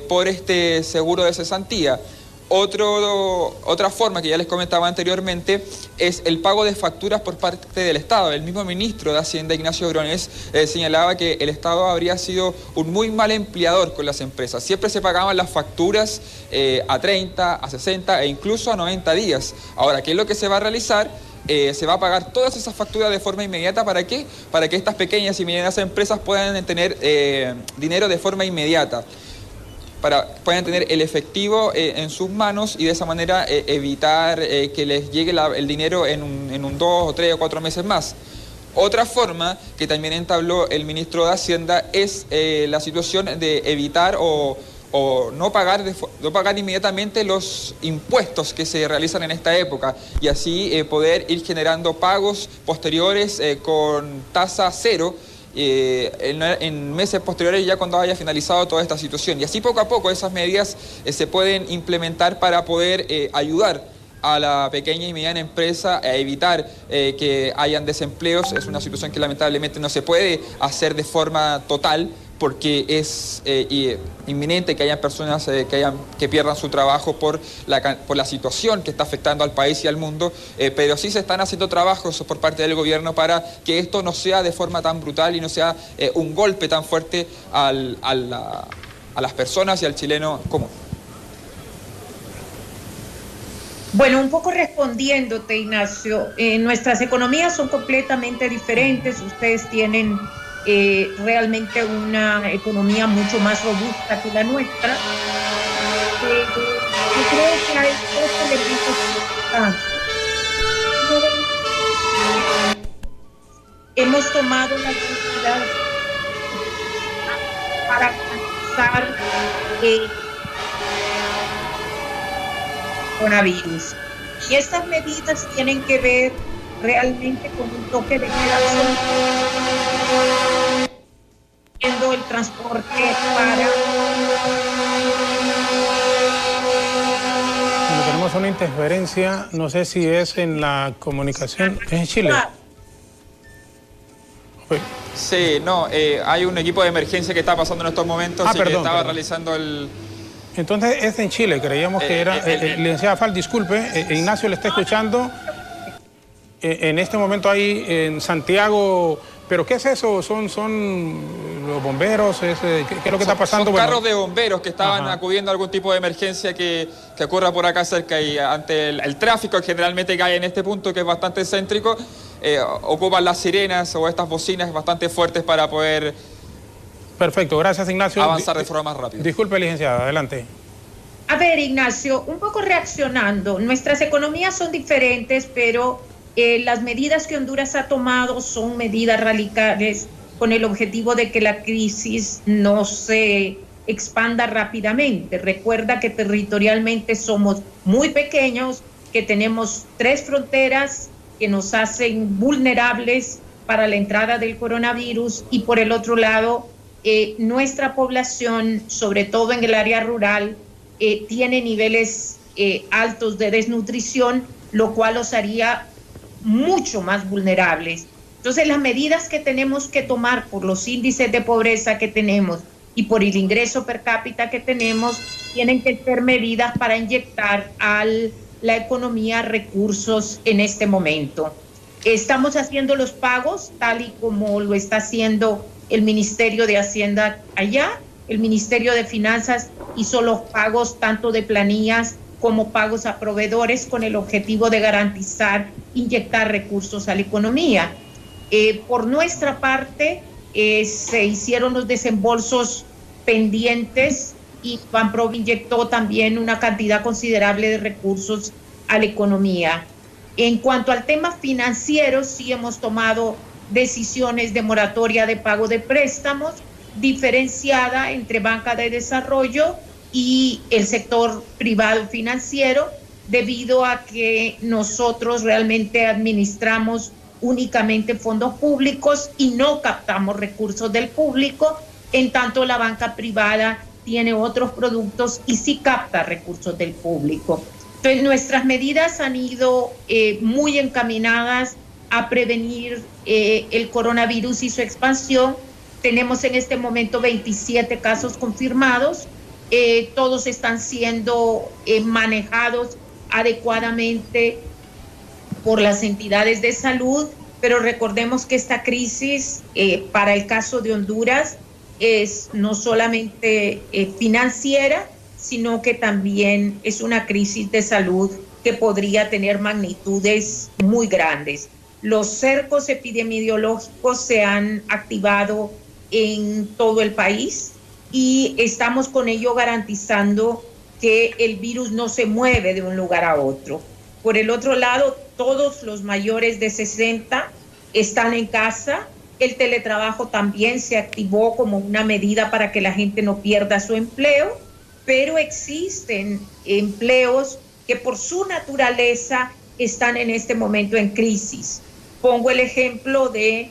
por este seguro de cesantía. Otra forma que ya les comentaba anteriormente es el pago de facturas por parte del Estado. El mismo ministro de Hacienda, Ignacio Briones, señalaba que el Estado habría sido un muy mal empleador con las empresas. Siempre se pagaban las facturas a 30, a 60 e incluso a 90 días. Ahora, ¿qué es lo que se va a realizar? Se va a pagar todas esas facturas de forma inmediata. ¿Para qué? Para que estas pequeñas y medianas empresas puedan tener dinero de forma inmediata. Puedan tener el efectivo en sus manos y de esa manera evitar que les llegue el dinero en un 2 o 3 o 4 meses más. Otra forma que también entabló el ministro de Hacienda es la situación de evitar o no pagar inmediatamente los impuestos que se realizan en esta época y así poder ir generando pagos posteriores con tasa cero en meses posteriores ya cuando haya finalizado toda esta situación. Y así poco a poco esas medidas se pueden implementar para poder ayudar a la pequeña y mediana empresa a evitar que hayan desempleos. Es una situación que lamentablemente no se puede hacer de forma total porque es inminente que haya personas que pierdan su trabajo por la situación que está afectando al país y al mundo, pero sí se están haciendo trabajos por parte del gobierno para que esto no sea de forma tan brutal y no sea un golpe tan fuerte a las personas y al chileno común. Bueno, un poco respondiéndote, Ignacio, nuestras economías son completamente diferentes. Ustedes tienen realmente una economía mucho más robusta que la nuestra. Yo creo que hay dos elementos importantes. Hemos tomado la oportunidad para alcanzar coronavirus. Y estas medidas tienen que ver realmente con un toque de queda haciendo el transporte para... Bueno, tenemos una interferencia, no sé si es en la comunicación, es en Chile. Sí, no, hay un equipo de emergencia que está pasando en estos momentos y que estaba realizando el... Entonces es en Chile, creíamos que era... licenciada Fal, disculpe, Ignacio le está escuchando. En este momento hay en Santiago... ¿Pero qué es eso? ¿Son los bomberos? ¿Qué es lo que está pasando? Son carros de bomberos que estaban acudiendo a algún tipo de emergencia que ocurra por acá cerca, y ante el tráfico que generalmente cae en este punto, que es bastante céntrico, ocupan las sirenas o estas bocinas bastante fuertes para poder... Perfecto, gracias Ignacio. Avanzar de forma más rápida. Disculpe, licenciada, adelante. A ver, Ignacio, un poco reaccionando. Nuestras economías son diferentes, pero las medidas que Honduras ha tomado son medidas radicales con el objetivo de que la crisis no se expanda rápidamente. Recuerda que territorialmente somos muy pequeños, que tenemos 3 fronteras que nos hacen vulnerables para la entrada del coronavirus, y por el otro lado, nuestra población, sobre todo en el área rural, tiene niveles altos de desnutrición, lo cual los haría mucho más vulnerables. Entonces, las medidas que tenemos que tomar por los índices de pobreza que tenemos y por el ingreso per cápita que tenemos, tienen que ser medidas para inyectar a la economía recursos en este momento. Estamos haciendo los pagos tal y como lo está haciendo el Ministerio de Hacienda allá. El Ministerio de Finanzas hizo los pagos tanto de planillas como pagos a proveedores con el objetivo de garantizar, inyectar recursos a la economía. Por nuestra parte, se hicieron los desembolsos pendientes y Banprovi inyectó también una cantidad considerable de recursos a la economía. En cuanto al tema financiero, sí hemos tomado decisiones de moratoria de pago de préstamos, diferenciada entre banca de desarrollo y el sector privado financiero, debido a que nosotros realmente administramos únicamente fondos públicos y no captamos recursos del público, en tanto la banca privada tiene otros productos y sí capta recursos del público. Entonces, nuestras medidas han ido muy encaminadas a prevenir el coronavirus y su expansión. Tenemos en este momento 27 casos confirmados. Todos están siendo manejados adecuadamente por las entidades de salud, pero recordemos que esta crisis, para el caso de Honduras, es no solamente financiera, sino que también es una crisis de salud que podría tener magnitudes muy grandes. Los cercos epidemiológicos se han activado en todo el país y estamos con ello garantizando que el virus no se mueve de un lugar a otro. Por el otro lado, todos los mayores de 60 están en casa. El teletrabajo también se activó como una medida para que la gente no pierda su empleo, pero existen empleos que por su naturaleza están en este momento en crisis. Pongo el ejemplo de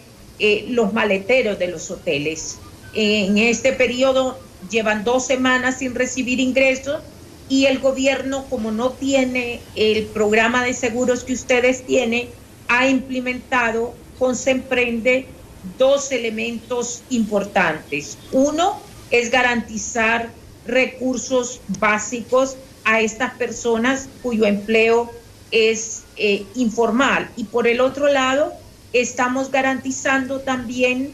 los maleteros de los hoteles. En este periodo llevan 2 semanas sin recibir ingresos y el gobierno, como no tiene el programa de seguros que ustedes tienen, ha implementado con Semprende 2 elementos importantes. Uno es garantizar recursos básicos a estas personas cuyo empleo es informal, y por el otro lado estamos garantizando también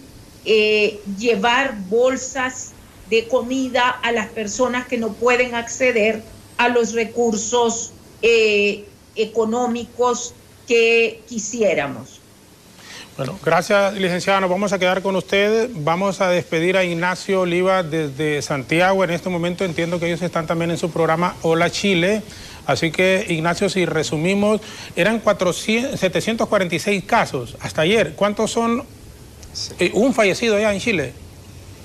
llevar bolsas de comida a las personas que no pueden acceder a los recursos económicos que quisiéramos. Bueno, gracias, licenciada. Nos vamos a quedar con usted. Vamos a despedir a Ignacio Oliva desde Santiago. En este momento entiendo que ellos están también en su programa Hola Chile. Así que, Ignacio, si resumimos, eran 746 casos hasta ayer. ¿Cuántos son? Un fallecido ya en Chile.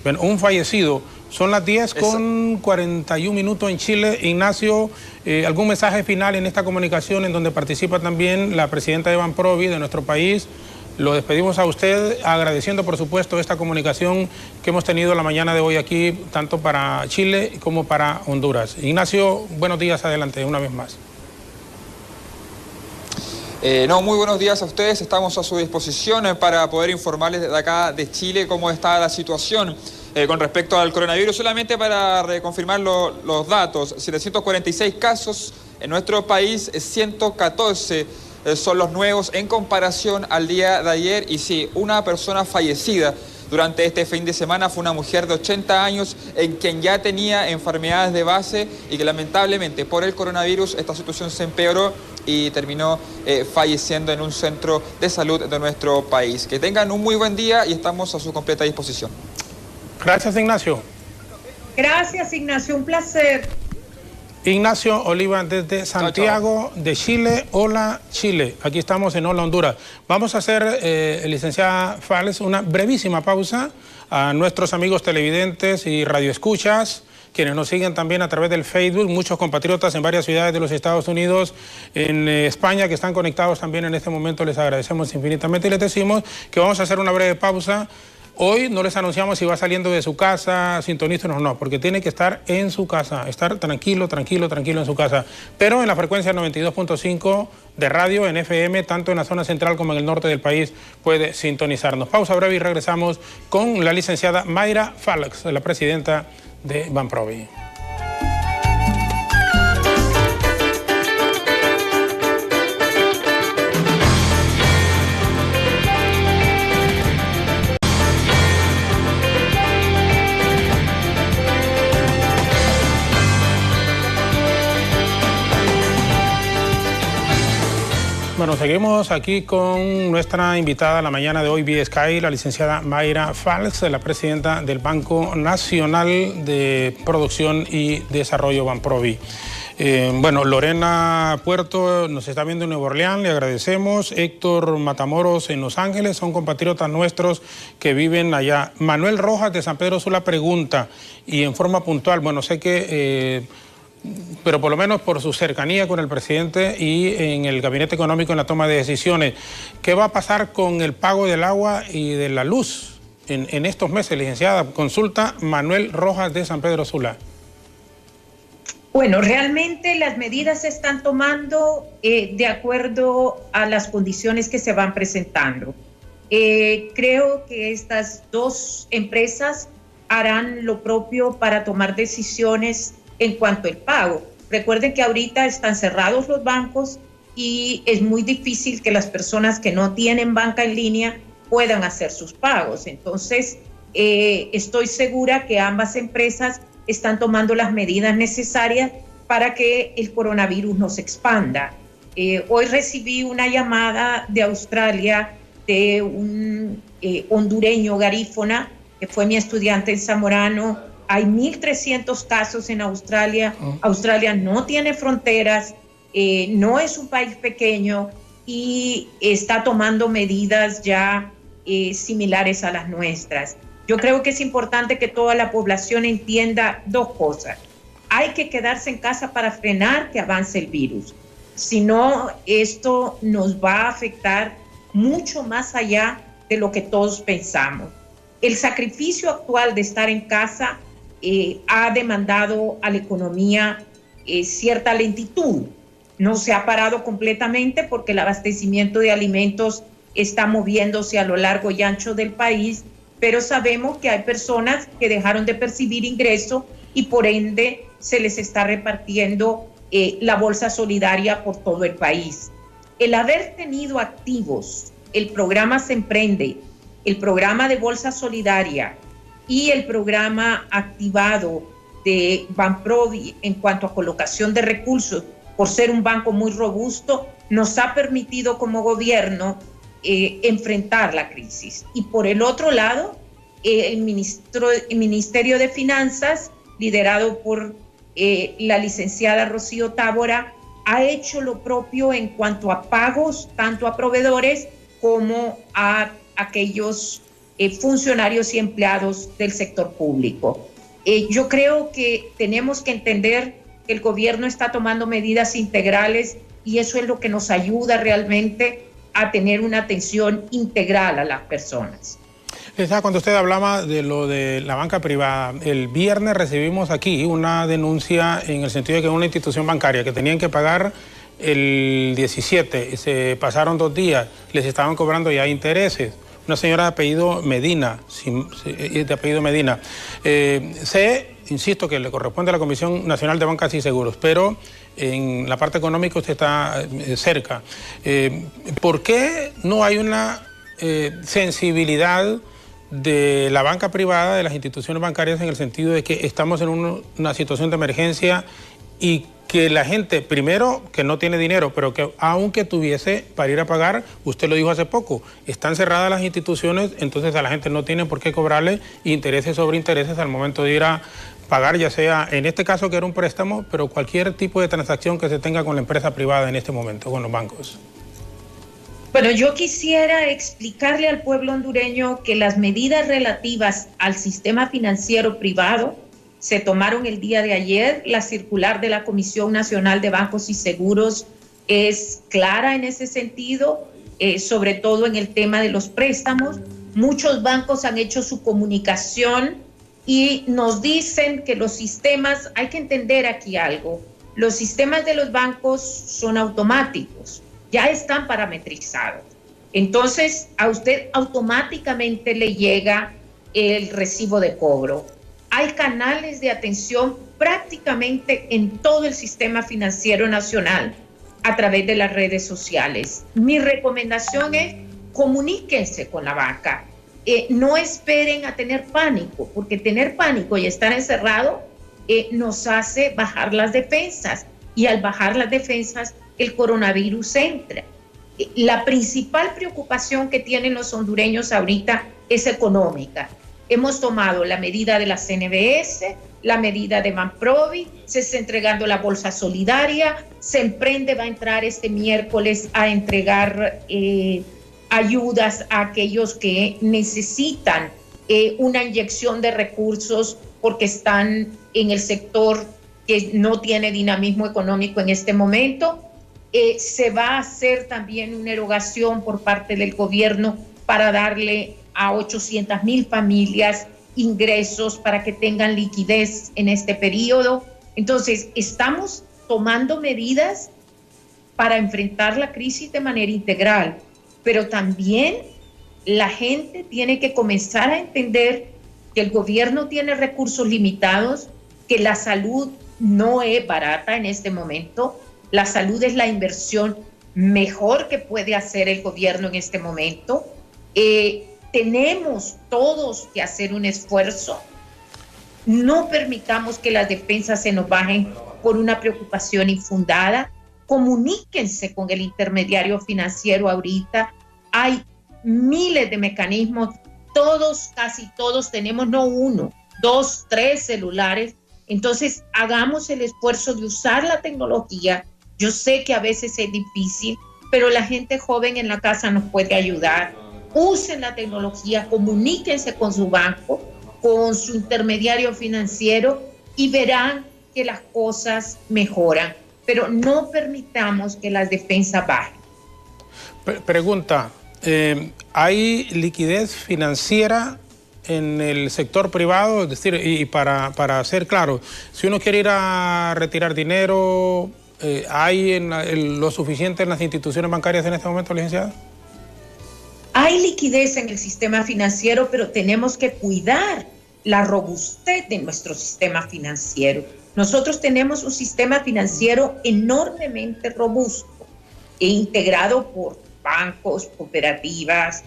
Bueno, un fallecido. Son las 10:41 en Chile. Ignacio, ¿algún mensaje final en esta comunicación en donde participa también la presidenta de Banprovi de nuestro país? Lo despedimos a usted agradeciendo, por supuesto, esta comunicación que hemos tenido la mañana de hoy aquí, tanto para Chile como para Honduras. Ignacio, buenos días, adelante una vez más. No, muy buenos días a ustedes. Estamos a su disposición para poder informarles de acá de Chile cómo está la situación con respecto al coronavirus. Solamente para reconfirmar los datos, 746 casos en nuestro país, 114 son los nuevos en comparación al día de ayer. Y sí, una persona fallecida durante este fin de semana fue una mujer de 80 años en quien ya tenía enfermedades de base y que lamentablemente por el coronavirus esta situación se empeoró y terminó falleciendo en un centro de salud de nuestro país. Que tengan un muy buen día y estamos a su completa disposición. Gracias, Ignacio. Gracias, Ignacio, un placer. Ignacio Oliva desde Santiago de Chile. Hola Chile, aquí estamos en Hola Honduras. Vamos a hacer, licenciada Fales, una brevísima pausa a nuestros amigos televidentes y radioescuchas, quienes nos siguen también a través del Facebook, muchos compatriotas en varias ciudades de los Estados Unidos, en España, que están conectados también en este momento. Les agradecemos infinitamente y les decimos que vamos a hacer una breve pausa. Hoy no les anunciamos si va saliendo de su casa, sintonícenos, no, porque tiene que estar en su casa, estar tranquilo en su casa. Pero en la frecuencia 92.5 de radio, en FM, tanto en la zona central como en el norte del país, puede sintonizarnos. Pausa breve y regresamos con la licenciada Mayra Fales, la presidenta de Banprovi. Bueno, seguimos aquí con nuestra invitada a la mañana de hoy vía Sky, la licenciada Mayra Fales, la presidenta del Banco Nacional de Producción y Desarrollo Banprovi. Bueno, Lorena Puerto nos está viendo en Nueva Orleans, le agradecemos. Héctor Matamoros en Los Ángeles, son compatriotas nuestros que viven allá. Manuel Rojas de San Pedro Sula pregunta, y en forma puntual, bueno, sé que... pero por lo menos por su cercanía con el presidente y en el gabinete económico en la toma de decisiones, ¿qué va a pasar con el pago del agua y de la luz en estos meses, licenciada? Consulta Manuel Rojas de San Pedro Sula. Bueno, realmente las medidas se están tomando de acuerdo a las condiciones que se van presentando. Creo que estas dos empresas harán lo propio para tomar decisiones en cuanto al pago. Recuerden que ahorita están cerrados los bancos y es muy difícil que las personas que no tienen banca en línea puedan hacer sus pagos. Entonces, estoy segura que ambas empresas están tomando las medidas necesarias para que el coronavirus no se expanda. Hoy recibí una llamada de Australia de un hondureño garífona, que fue mi estudiante en Zamorano. Hay 1.300 casos en Australia. Australia no tiene fronteras, no es un país pequeño y está tomando medidas ya similares a las nuestras. Yo creo que es importante que toda la población entienda dos cosas. Hay que quedarse en casa para frenar que avance el virus. Si no, esto nos va a afectar mucho más allá de lo que todos pensamos. El sacrificio actual de estar en casa ha demandado a la economía cierta lentitud. No se ha parado completamente porque el abastecimiento de alimentos está moviéndose a lo largo y ancho del país, pero sabemos que hay personas que dejaron de percibir ingreso y por ende se les está repartiendo la bolsa solidaria por todo el país. El haber tenido activos el programa Se Emprende, el programa de bolsa solidaria y el programa activado de Banprovi en cuanto a colocación de recursos, por ser un banco muy robusto, nos ha permitido como gobierno enfrentar la crisis. Y por el otro lado, el Ministerio de Finanzas, liderado por la licenciada Rocío Tábora, ha hecho lo propio en cuanto a pagos, tanto a proveedores como a aquellos funcionarios y empleados del sector público. Yo creo que tenemos que entender que el gobierno está tomando medidas integrales y eso es lo que nos ayuda realmente a tener una atención integral a las personas. Cuando usted hablaba de lo de la banca privada, el viernes recibimos aquí una denuncia en el sentido de que una institución bancaria que tenían que pagar el 17, se pasaron 2 días, les estaban cobrando ya intereses. Una señora de apellido Medina, insisto que le corresponde a la Comisión Nacional de Bancas y Seguros, pero en la parte económica usted está cerca. ¿Por qué no hay una sensibilidad de la banca privada, de las instituciones bancarias, en el sentido de que estamos en una situación de emergencia y que la gente, primero, que no tiene dinero, pero que aunque tuviese para ir a pagar, usted lo dijo hace poco, están cerradas las instituciones, entonces a la gente no tiene por qué cobrarle intereses sobre intereses al momento de ir a pagar, ya sea en este caso que era un préstamo, pero cualquier tipo de transacción que se tenga con la empresa privada en este momento, con los bancos. Bueno, yo quisiera explicarle al pueblo hondureño que las medidas relativas al sistema financiero privado se tomaron el día de ayer. La circular de la Comisión Nacional de Bancos y Seguros es clara en ese sentido, sobre todo en el tema de los préstamos. Muchos bancos han hecho su comunicación y nos dicen que los sistemas, hay que entender aquí algo, los sistemas de los bancos son automáticos, ya están parametrizados. Entonces, a usted automáticamente le llega el recibo de cobro. Hay canales de atención prácticamente en todo el sistema financiero nacional a través de las redes sociales. Mi recomendación es comuníquense con la banca. No esperen a tener pánico, porque tener pánico y estar encerrado nos hace bajar las defensas. Y al bajar las defensas, el coronavirus entra. La principal preocupación que tienen los hondureños ahorita es económica. Hemos tomado la medida de la CNBS, la medida de Banprovi, se está entregando la bolsa solidaria, Semprende va a entrar este miércoles a entregar ayudas a aquellos que necesitan una inyección de recursos porque están en el sector que no tiene dinamismo económico en este momento. Se va a hacer también una erogación por parte del gobierno para darle a 800,000 familias ingresos para que tengan liquidez en este periodo. Entonces, estamos tomando medidas para enfrentar la crisis de manera integral, pero también la gente tiene que comenzar a entender que el gobierno tiene recursos limitados, que la salud no es barata en este momento. La salud es la inversión mejor que puede hacer el gobierno en este momento. Tenemos todos que hacer un esfuerzo. No permitamos que las defensas se nos bajen por una preocupación infundada. Comuníquense con el intermediario financiero ahorita. Hay miles de mecanismos. Todos, casi todos tenemos no 1, 2, 3 celulares. Entonces, hagamos el esfuerzo de usar la tecnología. Yo sé que a veces es difícil, pero la gente joven en la casa nos puede ayudar. Usen la tecnología, comuníquense con su banco, con su intermediario financiero y verán que las cosas mejoran. Pero no permitamos que las defensas bajen. Pregunta, ¿hay liquidez financiera en el sector privado? Es decir, y para ser claro, si uno quiere ir a retirar dinero, ¿hay lo suficiente en las instituciones bancarias en este momento, licenciada? Hay liquidez en el sistema financiero, pero tenemos que cuidar la robustez de nuestro sistema financiero. Nosotros tenemos un sistema financiero enormemente robusto e integrado por bancos, cooperativas,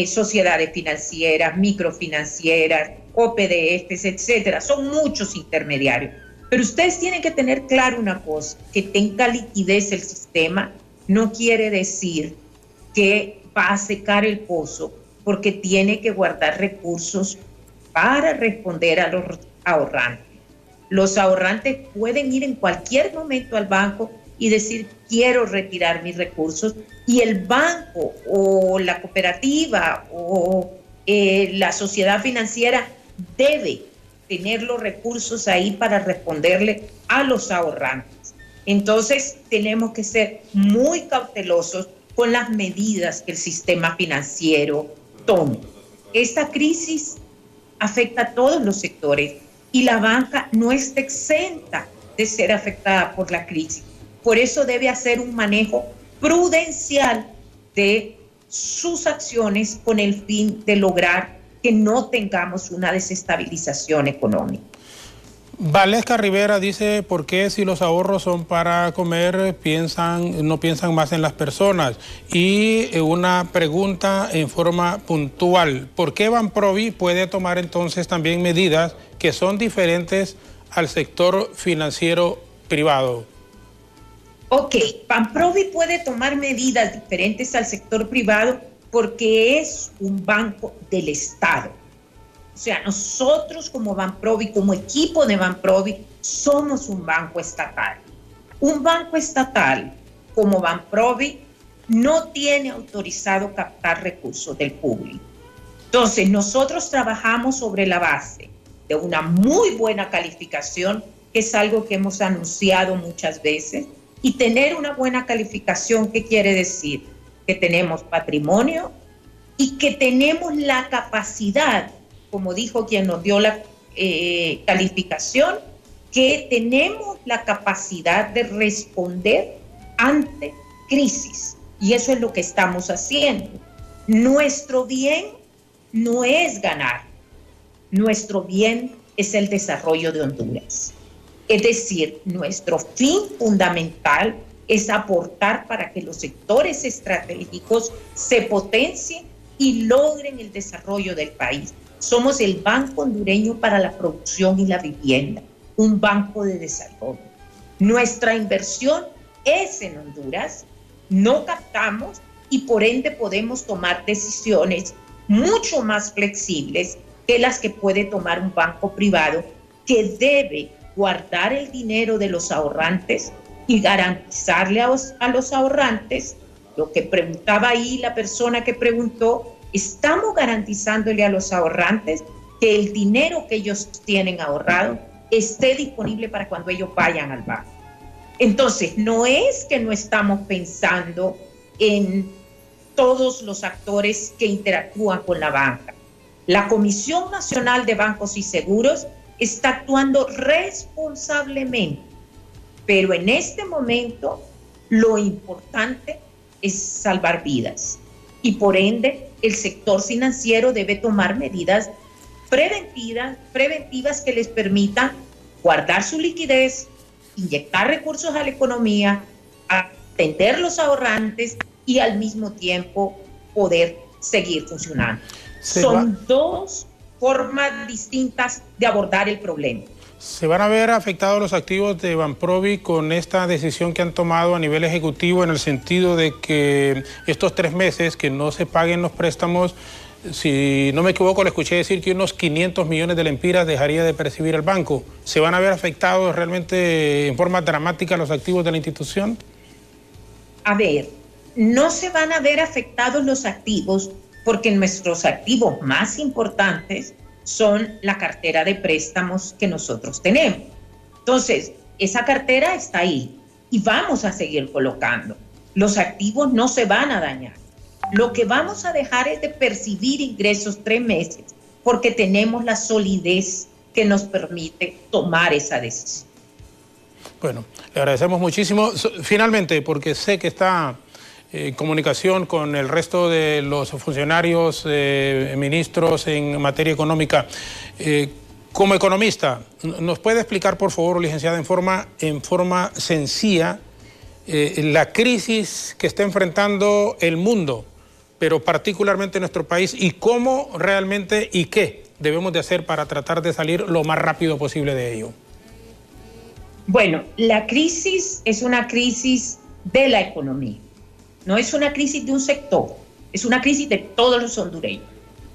sociedades financieras, microfinancieras, OPDFs, etcétera. Son muchos intermediarios. Pero ustedes tienen que tener claro una cosa, que tenga liquidez el sistema no quiere decir que va a secar el pozo, porque tiene que guardar recursos para responder a los ahorrantes. Los ahorrantes pueden ir en cualquier momento al banco y decir, quiero retirar mis recursos, y el banco o la cooperativa o la sociedad financiera debe tener los recursos ahí para responderle a los ahorrantes. Entonces, tenemos que ser muy cautelosos con las medidas que el sistema financiero tome. Esta crisis afecta a todos los sectores y la banca no está exenta de ser afectada por la crisis. Por eso debe hacer un manejo prudencial de sus acciones con el fin de lograr que no tengamos una desestabilización económica. Valesca Rivera dice, ¿por qué si los ahorros son para comer, no piensan más en las personas? Y una pregunta en forma puntual, ¿por qué Banprovi puede tomar entonces también medidas que son diferentes al sector financiero privado? Ok, Banprovi puede tomar medidas diferentes al sector privado porque es un banco del Estado. O sea, nosotros como Banprovi, como equipo de Banprovi, somos un banco estatal. Un banco estatal como Banprovi no tiene autorizado captar recursos del público. Entonces, nosotros trabajamos sobre la base de una muy buena calificación, que es algo que hemos anunciado muchas veces. Y tener una buena calificación, ¿qué quiere decir? Que tenemos patrimonio y que tenemos la capacidad, como dijo quien nos dio la calificación, que tenemos la capacidad de responder ante crisis. Y eso es lo que estamos haciendo. Nuestro bien no es ganar. Nuestro bien es el desarrollo de Honduras. Es decir, nuestro fin fundamental es aportar para que los sectores estratégicos se potencien y logren el desarrollo del país. Somos el Banco Hondureño para la Producción y la Vivienda, un banco de desarrollo. Nuestra inversión es en Honduras, no captamos y por ende podemos tomar decisiones mucho más flexibles que las que puede tomar un banco privado que debe guardar el dinero de los ahorrantes y garantizarle a los ahorrantes, lo que preguntaba ahí la persona que preguntó, estamos garantizándole a los ahorrantes que el dinero que ellos tienen ahorrado esté disponible para cuando ellos vayan al banco. Entonces, no es que no estamos pensando en todos los actores que interactúan con la banca. La Comisión Nacional de Bancos y Seguros está actuando responsablemente, pero en este momento lo importante es salvar vidas y por ende el sector financiero debe tomar medidas preventivas que les permitan guardar su liquidez, inyectar recursos a la economía, atender los ahorrantes y al mismo tiempo poder seguir funcionando. Son dos formas distintas de abordar el problema. ¿Se van a ver afectados los activos de Banprovi con esta decisión que han tomado a nivel ejecutivo en el sentido de que estos 3 meses que no se paguen los préstamos, si no me equivoco, le escuché decir que unos 500 millones de lempiras dejaría de percibir el banco? ¿Se van a ver afectados realmente en forma dramática los activos de la institución? A ver, no se van a ver afectados los activos porque nuestros activos más importantes son la cartera de préstamos que nosotros tenemos. Entonces, esa cartera está ahí y vamos a seguir colocando. Los activos no se van a dañar. Lo que vamos a dejar es de percibir ingresos 3 meses porque tenemos la solidez que nos permite tomar esa decisión. Bueno, le agradecemos muchísimo. Finalmente, porque sé que está en comunicación con el resto de los funcionarios, ministros en materia económica. Como economista, ¿nos puede explicar, por favor, licenciada, en forma sencilla, la crisis que está enfrentando el mundo, pero particularmente nuestro país, y cómo realmente y qué debemos de hacer para tratar de salir lo más rápido posible de ello? Bueno, la crisis es una crisis de la economía. No es una crisis de un sector, es una crisis de todos los hondureños.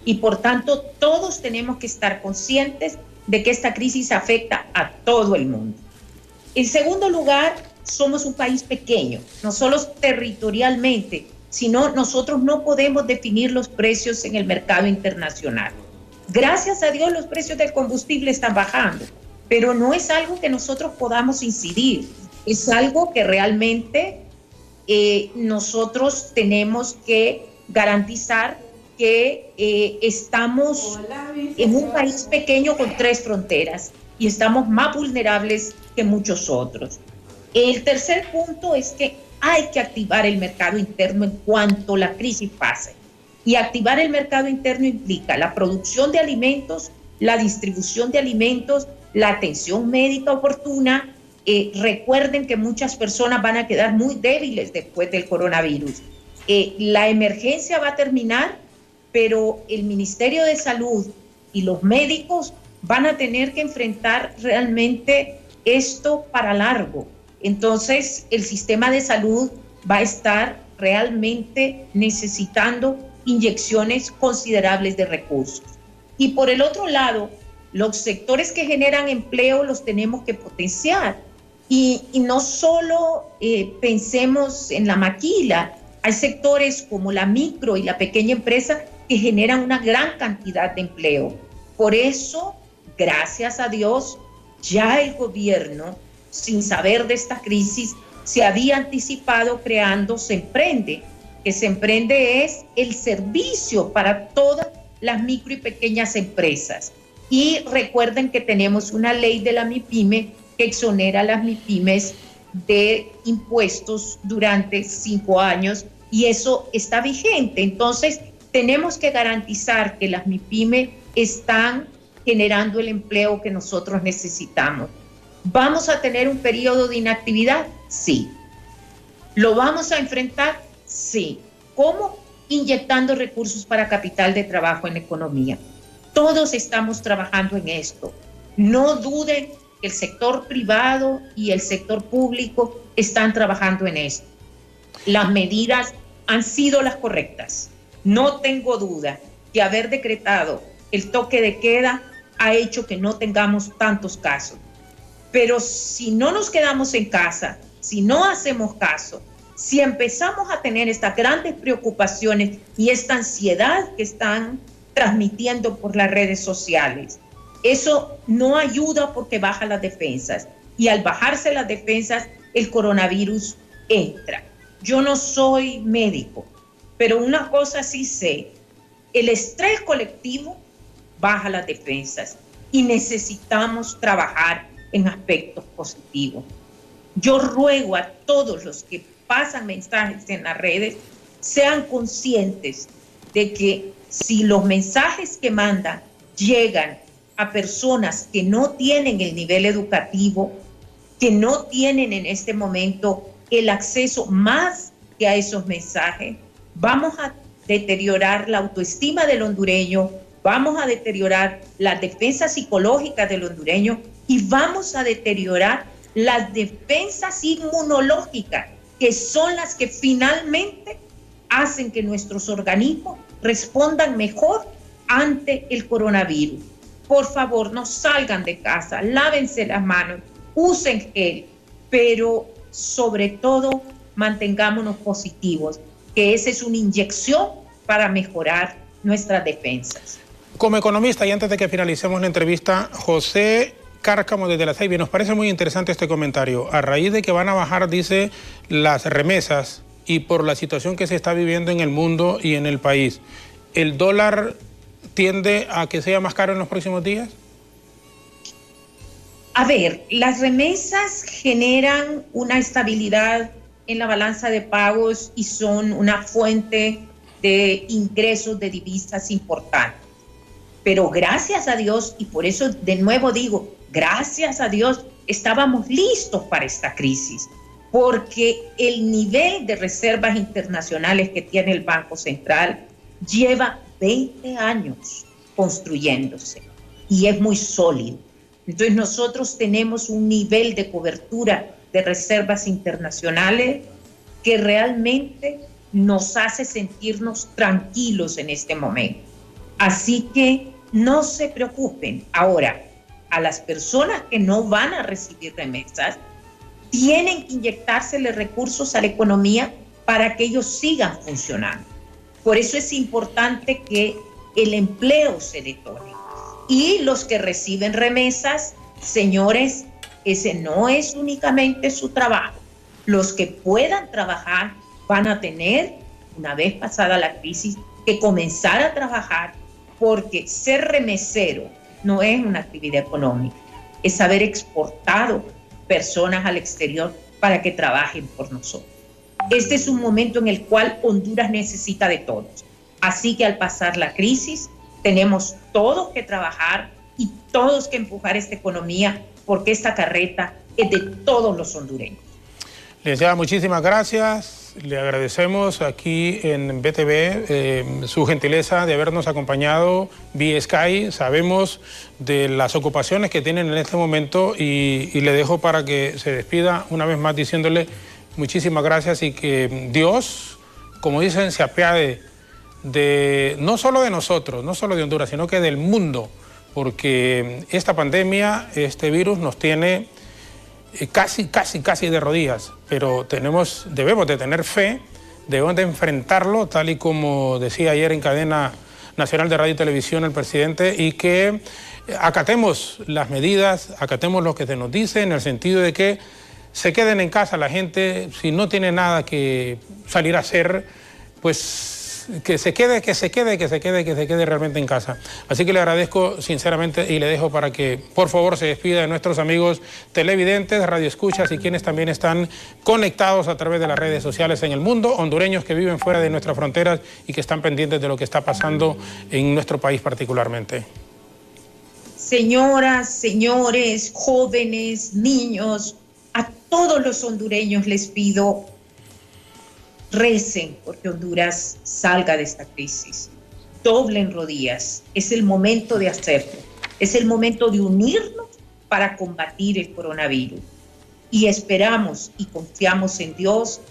Y por tanto, todos tenemos que estar conscientes de que esta crisis afecta a todo el mundo. En segundo lugar, somos un país pequeño, no solo territorialmente, sino nosotros no podemos definir los precios en el mercado internacional. Gracias a Dios los precios del combustible están bajando, pero no es algo que nosotros podamos incidir, es algo que realmente nosotros tenemos que garantizar que estamos en un país pequeño con 3 fronteras y estamos más vulnerables que muchos otros. El tercer punto es que hay que activar el mercado interno en cuanto la crisis pase. Y activar el mercado interno implica la producción de alimentos, la distribución de alimentos, la atención médica oportuna. Recuerden que muchas personas van a quedar muy débiles después del coronavirus. La emergencia va a terminar, pero el Ministerio de Salud y los médicos van a tener que enfrentar realmente esto para largo. Entonces, el sistema de salud va a estar realmente necesitando inyecciones considerables de recursos. Y por el otro lado, los sectores que generan empleo los tenemos que potenciar. Y no solo pensemos en la maquila, hay sectores como la micro y la pequeña empresa que generan una gran cantidad de empleo. Por eso, gracias a Dios, ya el gobierno, sin saber de esta crisis, se había anticipado creando Se Emprende, que Se Emprende es el servicio para todas las micro y pequeñas empresas. Y recuerden que tenemos una ley de la MIPYME que exonera a las MIPYMES de impuestos durante 5 años y eso está vigente. Entonces, tenemos que garantizar que las MIPYMES están generando el empleo que nosotros necesitamos. ¿Vamos a tener un periodo de inactividad? Sí. ¿Lo vamos a enfrentar? Sí. ¿Cómo? Inyectando recursos para capital de trabajo en la economía. Todos estamos trabajando en esto. No duden que el sector privado y el sector público están trabajando en esto. Las medidas han sido las correctas. No tengo duda que haber decretado el toque de queda ha hecho que no tengamos tantos casos. Pero si no nos quedamos en casa, si no hacemos caso, si empezamos a tener estas grandes preocupaciones y esta ansiedad que están transmitiendo por las redes sociales, eso no ayuda porque baja las defensas. Y al bajarse las defensas, el coronavirus entra. Yo no soy médico, pero una cosa sí sé, el estrés colectivo baja las defensas y necesitamos trabajar en aspectos positivos. Yo ruego a todos los que pasan mensajes en las redes sean conscientes de que si los mensajes que mandan llegan a personas que no tienen el nivel educativo, que no tienen en este momento el acceso más que a esos mensajes, vamos a deteriorar la autoestima del hondureño, vamos a deteriorar la defensa psicológica del hondureño y vamos a deteriorar las defensas inmunológicas, que son las que finalmente hacen que nuestros organismos respondan mejor ante el coronavirus. Por favor, no salgan de casa, lávense las manos, usen gel, pero sobre todo mantengámonos positivos, que esa es una inyección para mejorar nuestras defensas. Como economista, y antes de que finalicemos la entrevista, José Cárcamo desde la CEIBI, nos parece muy interesante este comentario. A raíz de que van a bajar, dice, las remesas y por la situación que se está viviendo en el mundo y en el país, ¿el dólar tiende a que sea más caro en los próximos días? A ver, las remesas generan una estabilidad en la balanza de pagos y son una fuente de ingresos de divisas importantes. Pero gracias a Dios, y por eso de nuevo digo, gracias a Dios, estábamos listos para esta crisis, porque el nivel de reservas internacionales que tiene el Banco Central lleva 20 años construyéndose y es muy sólido. Entonces nosotros tenemos un nivel de cobertura de reservas internacionales que realmente nos hace sentirnos tranquilos en este momento. Así que no se preocupen. Ahora, a las personas que no van a recibir remesas, tienen que inyectársele recursos a la economía para que ellos sigan funcionando. Por eso es importante que el empleo se detone. Y los que reciben remesas, señores, ese no es únicamente su trabajo. Los que puedan trabajar van a tener, una vez pasada la crisis, que comenzar a trabajar, porque ser remesero no es una actividad económica, es haber exportado personas al exterior para que trabajen por nosotros. Este es un momento en el cual Honduras necesita de todos. Así que al pasar la crisis, tenemos todos que trabajar y todos que empujar esta economía, porque esta carreta es de todos los hondureños. Licenciada, muchísimas gracias. Le agradecemos aquí en BTV su gentileza de habernos acompañado vía Sky. Sabemos de las ocupaciones que tienen en este momento y le dejo para que se despida una vez más diciéndole muchísimas gracias y que Dios, como dicen, se apiade de no solo de nosotros, no solo de Honduras, sino que del mundo, porque esta pandemia, este virus nos tiene casi de rodillas, pero debemos de tener fe, debemos de enfrentarlo, tal y como decía ayer en cadena nacional de radio y televisión el presidente, y que acatemos las medidas, acatemos lo que se nos dice, en el sentido de que se queden en casa la gente, si no tiene nada que salir a hacer, pues que se quede realmente en casa. Así que le agradezco sinceramente y le dejo para que por favor se despida de nuestros amigos televidentes, radioescuchas y quienes también están conectados a través de las redes sociales en el mundo, hondureños que viven fuera de nuestras fronteras y que están pendientes de lo que está pasando en nuestro país particularmente. Señoras, señores, jóvenes, niños, a todos los hondureños les pido: recen porque Honduras salga de esta crisis. Doblen rodillas. Es el momento de hacerlo. Es el momento de unirnos para combatir el coronavirus. Y esperamos y confiamos en Dios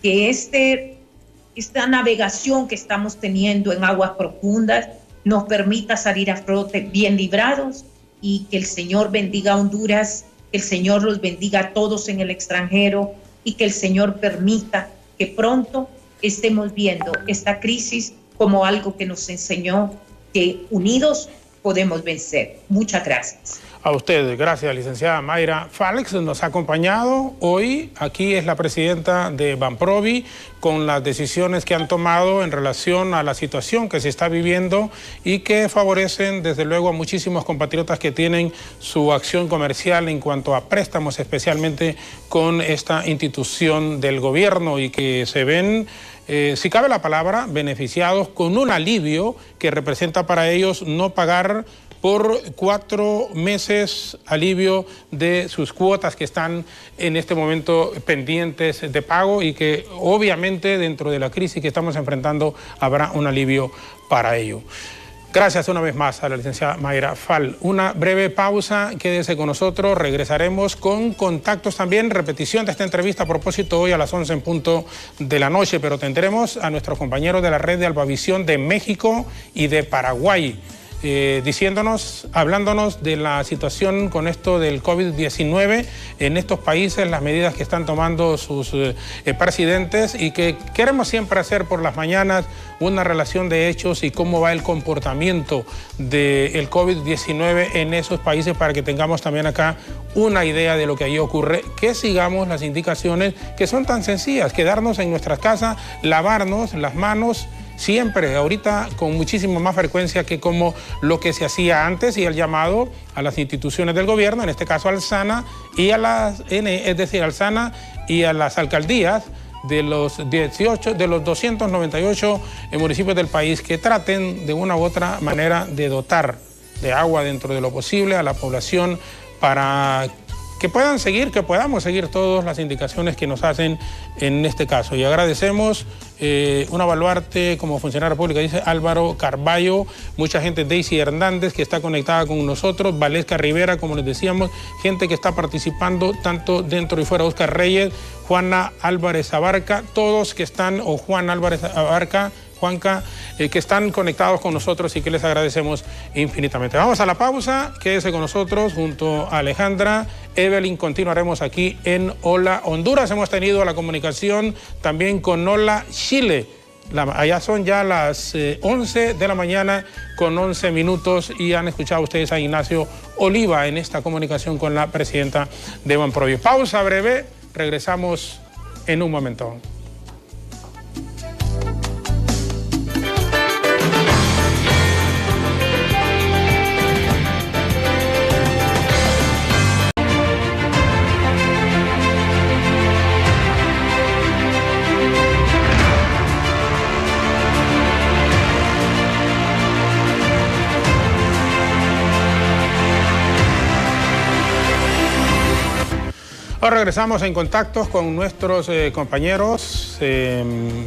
que esta navegación que estamos teniendo en aguas profundas nos permita salir a flote bien librados, y que el Señor bendiga a Honduras, que el Señor los bendiga a todos en el extranjero y que el Señor permita que pronto estemos viendo esta crisis como algo que nos enseñó que unidos podemos vencer. Muchas gracias. A ustedes, gracias, licenciada Mayra Falex. Nos ha acompañado hoy. Aquí es la presidenta de Banprovi con las decisiones que han tomado en relación a la situación que se está viviendo y que favorecen desde luego a muchísimos compatriotas que tienen su acción comercial en cuanto a préstamos, especialmente con esta institución del gobierno, y que se ven, si cabe la palabra, beneficiados con un alivio que representa para ellos no pagar por 4 meses alivio de sus cuotas que están en este momento pendientes de pago, y que obviamente dentro de la crisis que estamos enfrentando habrá un alivio para ello. Gracias una vez más a la licenciada Mayra Fal. Una breve pausa, quédese con nosotros, regresaremos con contactos también, repetición de esta entrevista a propósito hoy a las 11 en punto de la noche, pero tendremos a nuestros compañeros de la red de Albavisión de México y de Paraguay, hablándonos de la situación con esto del COVID-19 en estos países, las medidas que están tomando sus presidentes, y que queremos siempre hacer por las mañanas una relación de hechos y cómo va el comportamiento del COVID-19 en esos países, para que tengamos también acá una idea de lo que allí ocurre, que sigamos las indicaciones que son tan sencillas: quedarnos en nuestras casas, lavarnos las manos siempre, ahorita con muchísima más frecuencia que como lo que se hacía antes, y el llamado a las instituciones del gobierno, en este caso al SANA y a al SANA y a las alcaldías de los 298 municipios del país, que traten de una u otra manera de dotar de agua dentro de lo posible a la población, para que podamos seguir todas las indicaciones que nos hacen en este caso. Y agradecemos una baluarte como funcionaria pública, dice Álvaro Carballo, mucha gente, Daisy Hernández, que está conectada con nosotros, Valesca Rivera, como les decíamos, gente que está participando tanto dentro y fuera, Oscar Reyes, Juana Álvarez Abarca, todos que están, o Juan Álvarez Abarca, Juanca, que están conectados con nosotros y que les agradecemos infinitamente. Vamos a la pausa, quédese con nosotros junto a Alejandra, Evelyn, continuaremos aquí en Hola Honduras. Hemos tenido la comunicación también con Hola Chile. Allá son ya las 11 de la mañana con 11 minutos y han escuchado ustedes a Ignacio Oliva en esta comunicación con la presidenta de Banprovi. Pausa breve, regresamos en un momento. Ahora regresamos en contactos con nuestros compañeros.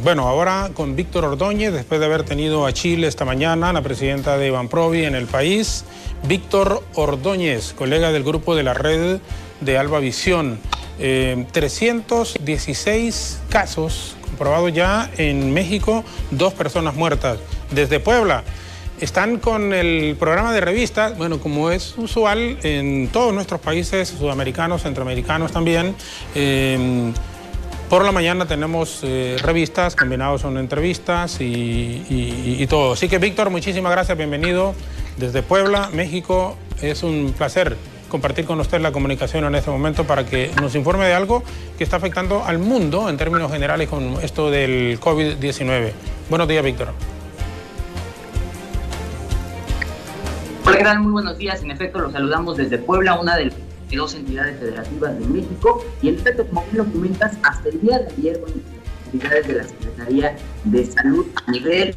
Bueno, ahora con Víctor Ordóñez, después de haber tenido a Chile esta mañana, la presidenta de Banprovi en el país. Víctor Ordóñez, colega del grupo de la red de Alba Visión. 316 casos comprobados ya en México, 2 personas muertas. Desde Puebla. Están con el programa de revistas, bueno, como es usual en todos nuestros países sudamericanos, centroamericanos también. Por la mañana tenemos revistas combinados con entrevistas y todo. Así que, Víctor, muchísimas gracias, bienvenido desde Puebla, México. Es un placer compartir con usted la comunicación en este momento para que nos informe de algo que está afectando al mundo en términos generales con esto del COVID-19. Buenos días, Víctor. Hola, ¿qué tal? Muy buenos días. En efecto, los saludamos desde Puebla, una de las 2 entidades federativas de México. Y en efecto, como bien lo comentas, hasta el día de ayer, bueno, las autoridades de la Secretaría de Salud a nivel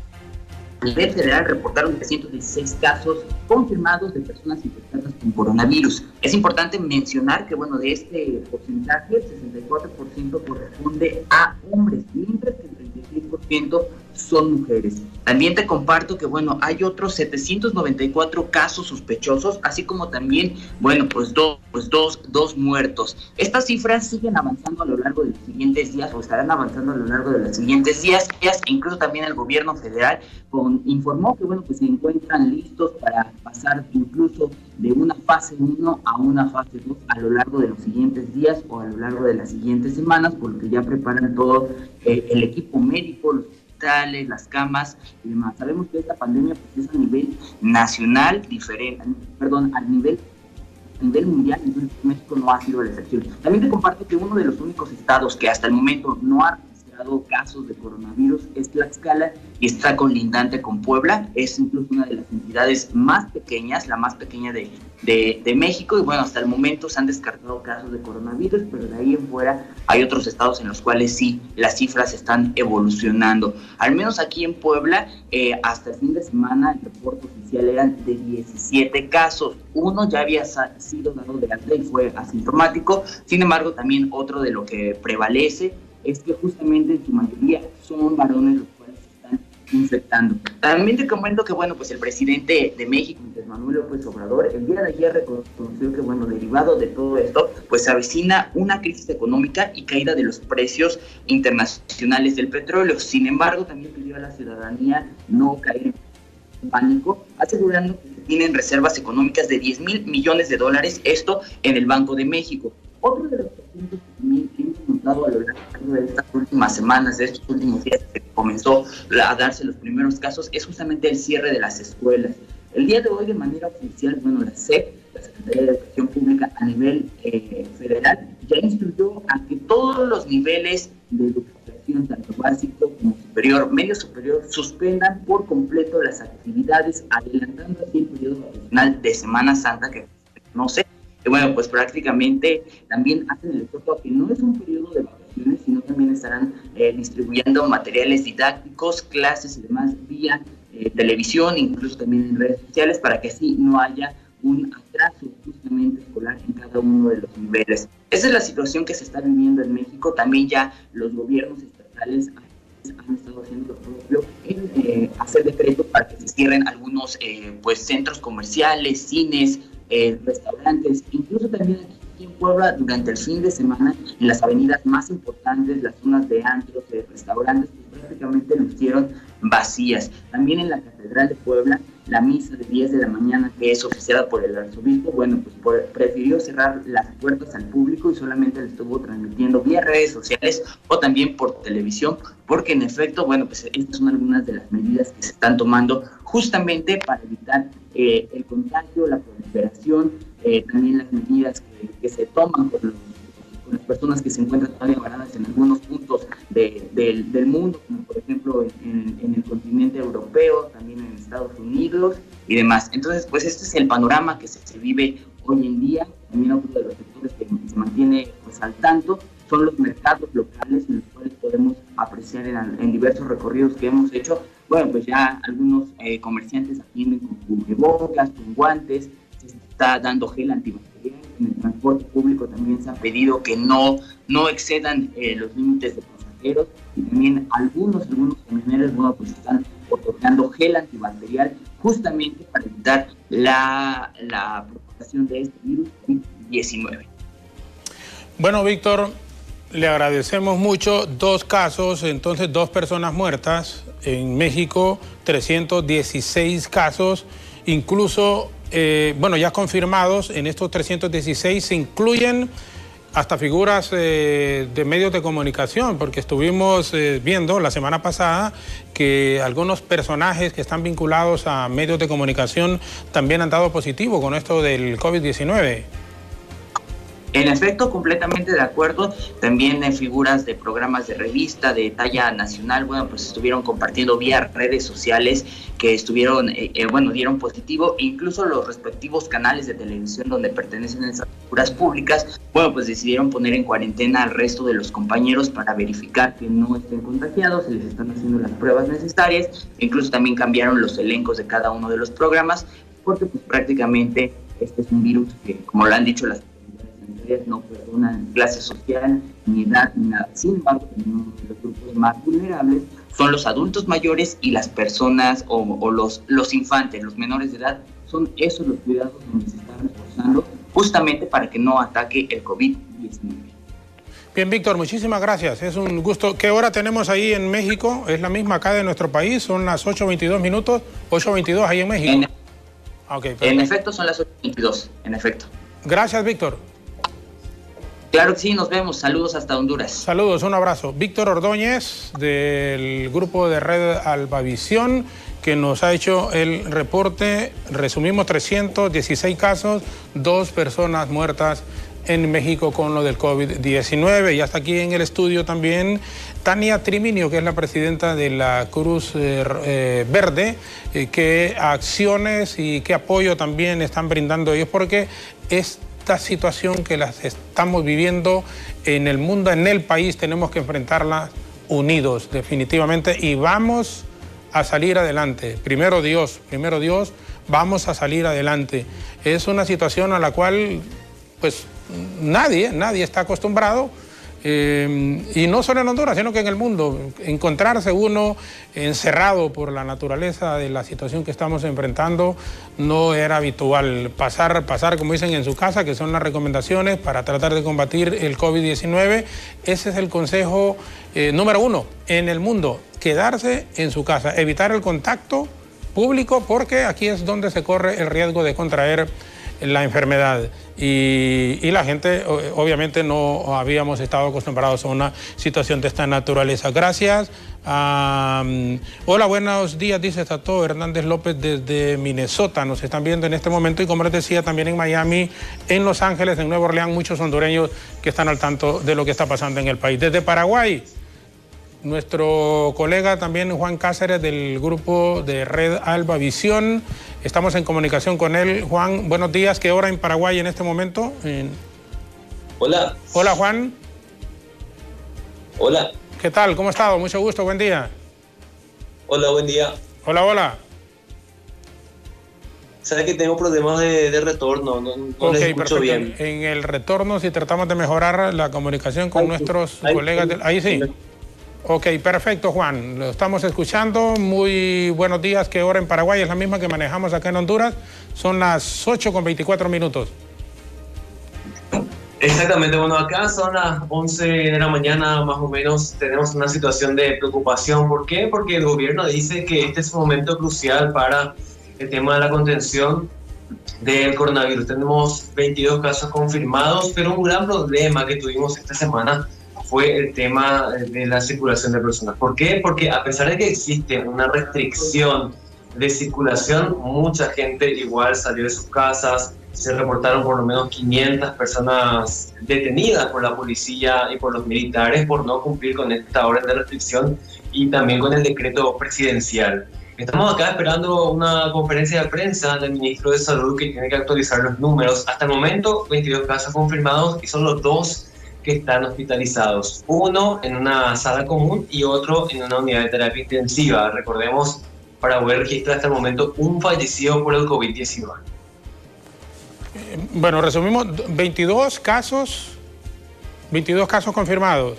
federal reportaron 316 casos confirmados de personas infectadas con coronavirus. Es importante mencionar que, bueno, de este porcentaje, el 64% corresponde a hombres, mientras que el 36% son mujeres. También te comparto que, bueno, hay otros 794 casos sospechosos, así como también, bueno, pues dos muertos. Estas cifras siguen avanzando a lo largo de los siguientes días, o estarán avanzando a lo largo de los siguientes días. Incluso también el gobierno federal informó que, bueno, pues se encuentran listos para pasar incluso de una fase 1 a una fase 2 a lo largo de los siguientes días o a lo largo de las siguientes semanas, porque ya preparan todo el equipo médico, los hospitales, las camas y demás. Sabemos que esta pandemia pues, es a nivel nacional a nivel mundial, y México no ha sido la excepción. También te comparto que uno de los únicos estados que hasta el momento no ha registrado casos de coronavirus es Tlaxcala, y está colindante con Puebla. Es incluso una de las entidades más pequeñas, la más pequeña de México, y bueno, hasta el momento se han descartado casos de coronavirus, pero de ahí en fuera hay otros estados en los cuales sí, las cifras están evolucionando. Al menos aquí en Puebla, hasta el fin de semana, el reporte oficial eran de 17 casos. Uno ya había sido dado de alta y fue asintomático. Sin embargo, también otro de lo que prevalece es que justamente en su mayoría son varones los cuales se están infectando. También te comento que, bueno, pues el presidente de México, Andrés Manuel López Obrador, el día de ayer reconoció que, bueno, derivado de todo esto, pues se avecina una crisis económica y caída de los precios internacionales del petróleo. Sin embargo, también pidió a la ciudadanía no caer en pánico, asegurando que tienen reservas económicas de $10,000 millones, esto en el Banco de México. Otro de los puntos que también hemos notado a lo largo de estas últimas semanas, de estos últimos días que comenzó a darse los primeros casos, es justamente el cierre de las escuelas. El día de hoy, de manera oficial, bueno, la SEP, la Secretaría de Educación Pública a nivel federal, ya instruyó a que todos los niveles de educación, tanto básico como superior, medio superior, suspendan por completo las actividades, adelantando así el periodo vacacional de Semana Santa, que no sé. Bueno, pues prácticamente también hacen el esfuerzo a que no es un periodo de vacaciones, sino también estarán distribuyendo materiales didácticos, clases y demás vía televisión, incluso también en redes sociales, para que así no haya un atraso justamente escolar en cada uno de los niveles. Esa es la situación que se está viviendo en México. También ya los gobiernos estatales han estado haciendo lo propio en hacer decretos para que se cierren algunos pues centros comerciales, cines, restaurantes, incluso también aquí en Puebla durante el fin de semana en las avenidas más importantes, las zonas de antros, de restaurantes, pues prácticamente lucieron vacías. También en la Catedral de Puebla, la misa de 10 de la mañana, que es oficiada por el arzobispo, bueno, pues prefirió cerrar las puertas al público y solamente le estuvo transmitiendo vía redes sociales o también por televisión, porque en efecto, bueno, pues estas son algunas de las medidas que se están tomando justamente para evitar el contagio, la proliferación, también las medidas que se toman con las personas que se encuentran todavía varadas en algunos puntos del mundo, como por ejemplo en el continente europeo, también en Estados Unidos y demás. Entonces, pues este es el panorama que se vive hoy en día. También otro de los sectores que se mantiene pues al tanto son los mercados locales, en los cuales podemos apreciar en diversos recorridos que hemos hecho. Bueno, pues ya algunos comerciantes atienden con cubrebocas, con guantes, se está dando gel antibacterial en el transporte público también se ha pedido que no excedan los límites de pasajeros, y también algunos camioneros, bueno, pues están otorgando gel antibacterial justamente para evitar la propagación de este virus COVID-19. Bueno, Víctor, le agradecemos mucho. 2 casos, entonces 2 personas muertas. En México, 316 casos, incluso, ya confirmados. En estos 316 se incluyen hasta figuras de medios de comunicación, porque estuvimos viendo la semana pasada que algunos personajes que están vinculados a medios de comunicación también han dado positivo con esto del COVID-19. En efecto, completamente de acuerdo. También figuras de programas de revista de talla nacional, bueno, pues estuvieron compartiendo vía redes sociales que estuvieron, dieron positivo, e incluso los respectivos canales de televisión donde pertenecen esas figuras públicas, bueno, pues decidieron poner en cuarentena al resto de los compañeros para verificar que no estén contagiados, se les están haciendo las pruebas necesarias, incluso también cambiaron los elencos de cada uno de los programas, porque pues prácticamente este es un virus que, como lo han dicho las no perdonan clase social, ni edad, ni nada. Sin embargo, uno de los grupos más vulnerables son los adultos mayores y las personas o los infantes, los menores de edad. Son esos los cuidados donde se están reforzando justamente para que no ataque el COVID-19. Bien, Víctor, muchísimas gracias. Es un gusto. ¿Qué hora tenemos ahí en México? ¿Es la misma acá de nuestro país? Son las 8:22 minutos, 8:22 ahí en México. En efecto, son las 8:22, en efecto. Gracias, Víctor. Claro que sí, nos vemos. Saludos hasta Honduras. Saludos, un abrazo. Víctor Ordóñez, del grupo de Red Albavisión, que nos ha hecho el reporte. Resumimos 316 casos, 2 personas muertas en México con lo del COVID-19. Y hasta aquí en el estudio también Tania Triminio, que es la presidenta de la Cruz Verde, qué acciones y qué apoyo también están brindando ellos, porque esta situación que las estamos viviendo en el mundo, en el país, tenemos que enfrentarla unidos definitivamente, y vamos a salir adelante. Primero Dios, vamos a salir adelante. Es una situación a la cual pues nadie está acostumbrado, y no solo en Honduras, sino que en el mundo. Encontrarse uno encerrado por la naturaleza de la situación que estamos enfrentando no era habitual. Pasar, como dicen, en su casa, que son las recomendaciones para tratar de combatir el COVID-19. Ese es el consejo número 1 en el mundo: quedarse en su casa, evitar el contacto público, porque aquí es donde se corre el riesgo de contraer la enfermedad, y la gente obviamente no habíamos estado acostumbrados a una situación de esta naturaleza. Gracias. Hola, buenos días, dice Tato Hernández López desde Minnesota. Nos están viendo en este momento, y como les decía, también en Miami, en Los Ángeles, en Nueva Orleans, muchos hondureños que están al tanto de lo que está pasando en el país. Desde Paraguay, nuestro colega también Juan Cáceres, del grupo de Red Albavisión. Estamos en comunicación con él. Juan, buenos días. ¿Qué hora en Paraguay en este momento? Hola. Hola, Juan. Hola. ¿Qué tal? ¿Cómo ha estado? Mucho gusto, buen día. Hola, buen día. Hola. Sabes que tengo problemas de retorno, no les escucho bien. En el retorno, si tratamos de mejorar la comunicación con nuestros colegas. Ahí sí. Ok, perfecto, Juan. Lo estamos escuchando. Muy buenos días. ¿Qué hora en Paraguay? Es la misma que manejamos acá en Honduras. Son las 8:24 minutos. Exactamente. Bueno, acá son las 11 de la mañana más o menos. Tenemos una situación de preocupación. ¿Por qué? Porque el gobierno dice que este es un momento crucial para el tema de la contención del coronavirus. Tenemos 22 casos confirmados, pero un gran problema que tuvimos esta semana fue el tema de la circulación de personas. ¿Por qué? Porque a pesar de que existe una restricción de circulación, mucha gente igual salió de sus casas. Se reportaron por lo menos 500 personas detenidas por la policía y por los militares por no cumplir con esta orden de restricción y también con el decreto presidencial. Estamos acá esperando una conferencia de prensa del ministro de Salud, que tiene que actualizar los números. Hasta el momento, 22 casos confirmados y solo 2 que están hospitalizados. Uno en una sala común y otro en una unidad de terapia intensiva. Recordemos, Paraguay registra hasta el momento un fallecido por el COVID-19. Bueno, resumimos, 22 casos confirmados.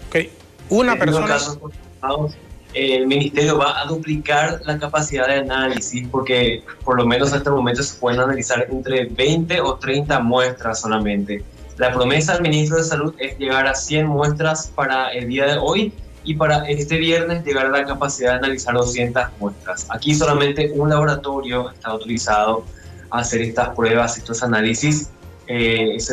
Okay. Una persona... casos confirmados. El ministerio va a duplicar la capacidad de análisis porque por lo menos hasta el momento se pueden analizar entre 20 o 30 muestras solamente. La promesa del ministro de Salud es llegar a 100 muestras para el día de hoy y para este viernes llegar a la capacidad de analizar 200 muestras. Aquí solamente un laboratorio está autorizado a hacer estas pruebas, estos análisis. Es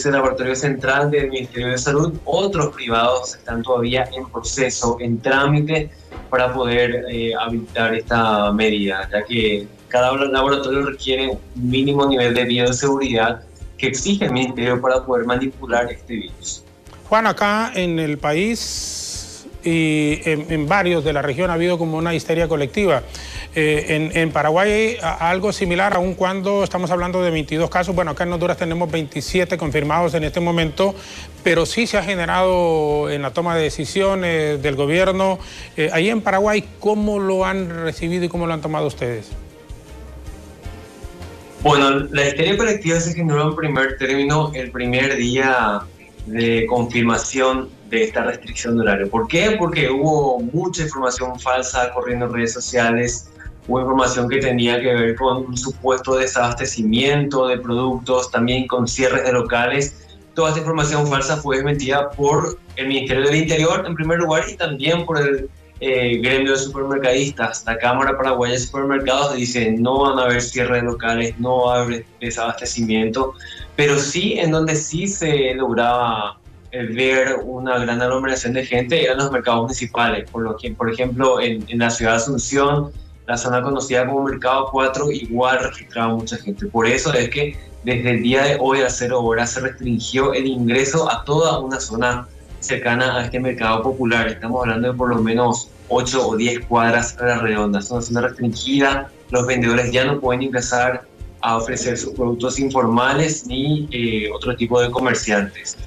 el laboratorio central del Ministerio de Salud. Otros privados están todavía en proceso, en trámite, para poder habilitar esta medida, ya que cada laboratorio requiere un mínimo nivel de bioseguridad que exige el Ministerio para poder manipular este virus. Juan, acá en el país y en varios de la región ha habido como una histeria colectiva. En Paraguay algo similar, aun cuando estamos hablando de 22 casos. Bueno, acá en Honduras tenemos 27 confirmados en este momento, pero sí se ha generado en la toma de decisiones del gobierno. Ahí en Paraguay, ¿cómo lo han recibido y cómo lo han tomado ustedes? Bueno, la histeria colectiva se generó en primer término el primer día de confirmación de esta restricción de horario. ¿Por qué? Porque hubo mucha información falsa corriendo en redes sociales, hubo información que tenía que ver con un supuesto desabastecimiento de productos, también con cierres de locales. Toda esta información falsa fue desmentida por el Ministerio del Interior en primer lugar y también por el gremio de supermercadistas. La Cámara Paraguaya de Supermercados dice no van a haber cierre de locales, no va a haber desabastecimiento, pero sí en donde sí se lograba ver una gran aglomeración de gente eran los mercados municipales, por ejemplo en la ciudad de Asunción, la zona conocida como Mercado 4 igual registraba mucha gente. Por eso es que desde el día de hoy a 0 horas se restringió el ingreso a toda una zona cercana a este mercado popular. Estamos hablando de por lo menos 8 o 10 cuadras a la redonda. Es una zona restringida, los vendedores ya no pueden ingresar a ofrecer sus productos informales ni otro tipo de comerciantes.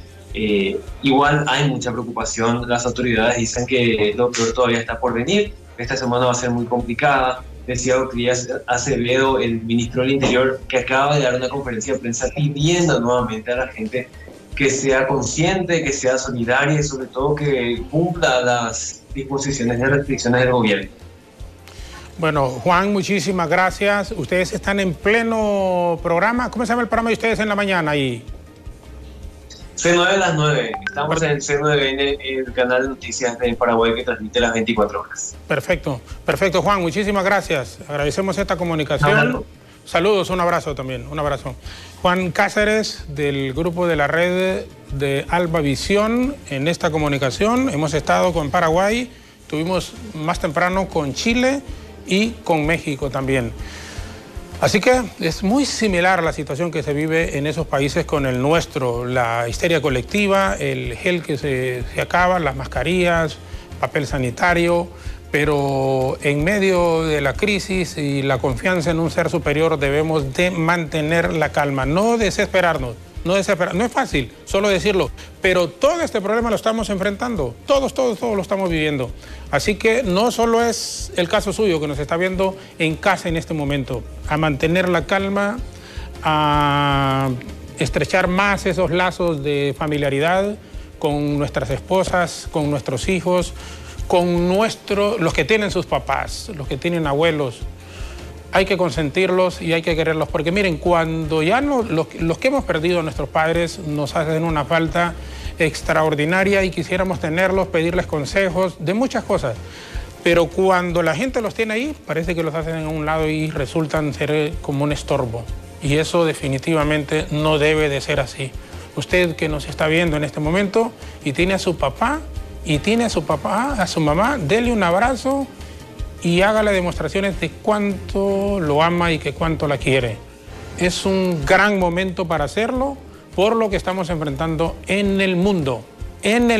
Igual hay mucha preocupación, las autoridades dicen que lo peor todavía está por venir, esta semana va a ser muy complicada. Decía Oclías Acevedo, el ministro del Interior, que acaba de dar una conferencia de prensa pidiendo nuevamente a la gente que sea consciente, que sea solidaria y sobre todo que cumpla las disposiciones de restricciones del gobierno. Bueno, Juan, muchísimas gracias. Ustedes están en pleno programa. ¿Cómo se llama el programa de ustedes en la mañana ahí? C9 a las 9. Estamos en C9N, el canal de noticias de Paraguay que transmite las 24 horas. Perfecto, perfecto, Juan. Muchísimas gracias. Agradecemos esta comunicación. Saludos, un abrazo también, un abrazo. Juan Cáceres, del grupo de la red de Alba Visión, en esta comunicación. Hemos estado con Paraguay, tuvimos más temprano con Chile y con México también. Así que es muy similar la situación que se vive en esos países con el nuestro. La histeria colectiva, el gel que se acaba, las mascarillas, papel sanitario. Pero en medio de la crisis y la confianza en un ser superior debemos de mantener la calma, no desesperarnos, no es fácil solo decirlo, pero todo este problema lo estamos enfrentando, todos lo estamos viviendo. Así que no solo es el caso suyo que nos está viendo en casa en este momento, a mantener la calma, a estrechar más esos lazos de familiaridad con nuestras esposas, con nuestros hijos, con los que tienen sus papás, los que tienen abuelos. Hay que consentirlos y hay que quererlos, porque miren, cuando ya los que hemos perdido a nuestros padres nos hacen una falta extraordinaria y quisiéramos tenerlos, pedirles consejos de muchas cosas, pero cuando la gente los tiene ahí, parece que los hacen a un lado y resultan ser como un estorbo, y eso definitivamente no debe de ser así. Usted que nos está viendo en este momento y tiene a su papá, y tiene a su papá, a su mamá, dele un abrazo y hágale demostraciones de cuánto lo ama y que cuánto la quiere. Es un gran momento para hacerlo por lo que estamos enfrentando en el mundo, en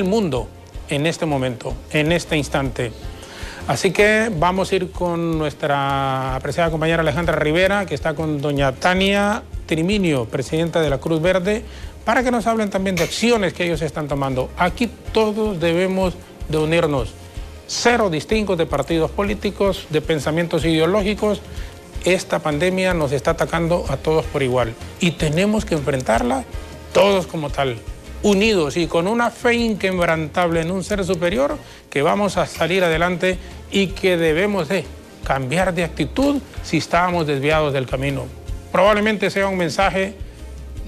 este momento, en este instante. Así que vamos a ir con nuestra apreciada compañera Alejandra Rivera, que está con doña Tania Triminio, presidenta de la Cruz Verde, para que nos hablen también de acciones que ellos están tomando. Aquí todos debemos de unirnos, cero distingos de partidos políticos, de pensamientos ideológicos. esta pandemia nos está atacando a todos por igual y tenemos que enfrentarla todos como tal, unidos y con una fe inquebrantable en un ser superior, que vamos a salir adelante y que debemos de cambiar de actitud si estábamos desviados del camino. Probablemente sea un mensaje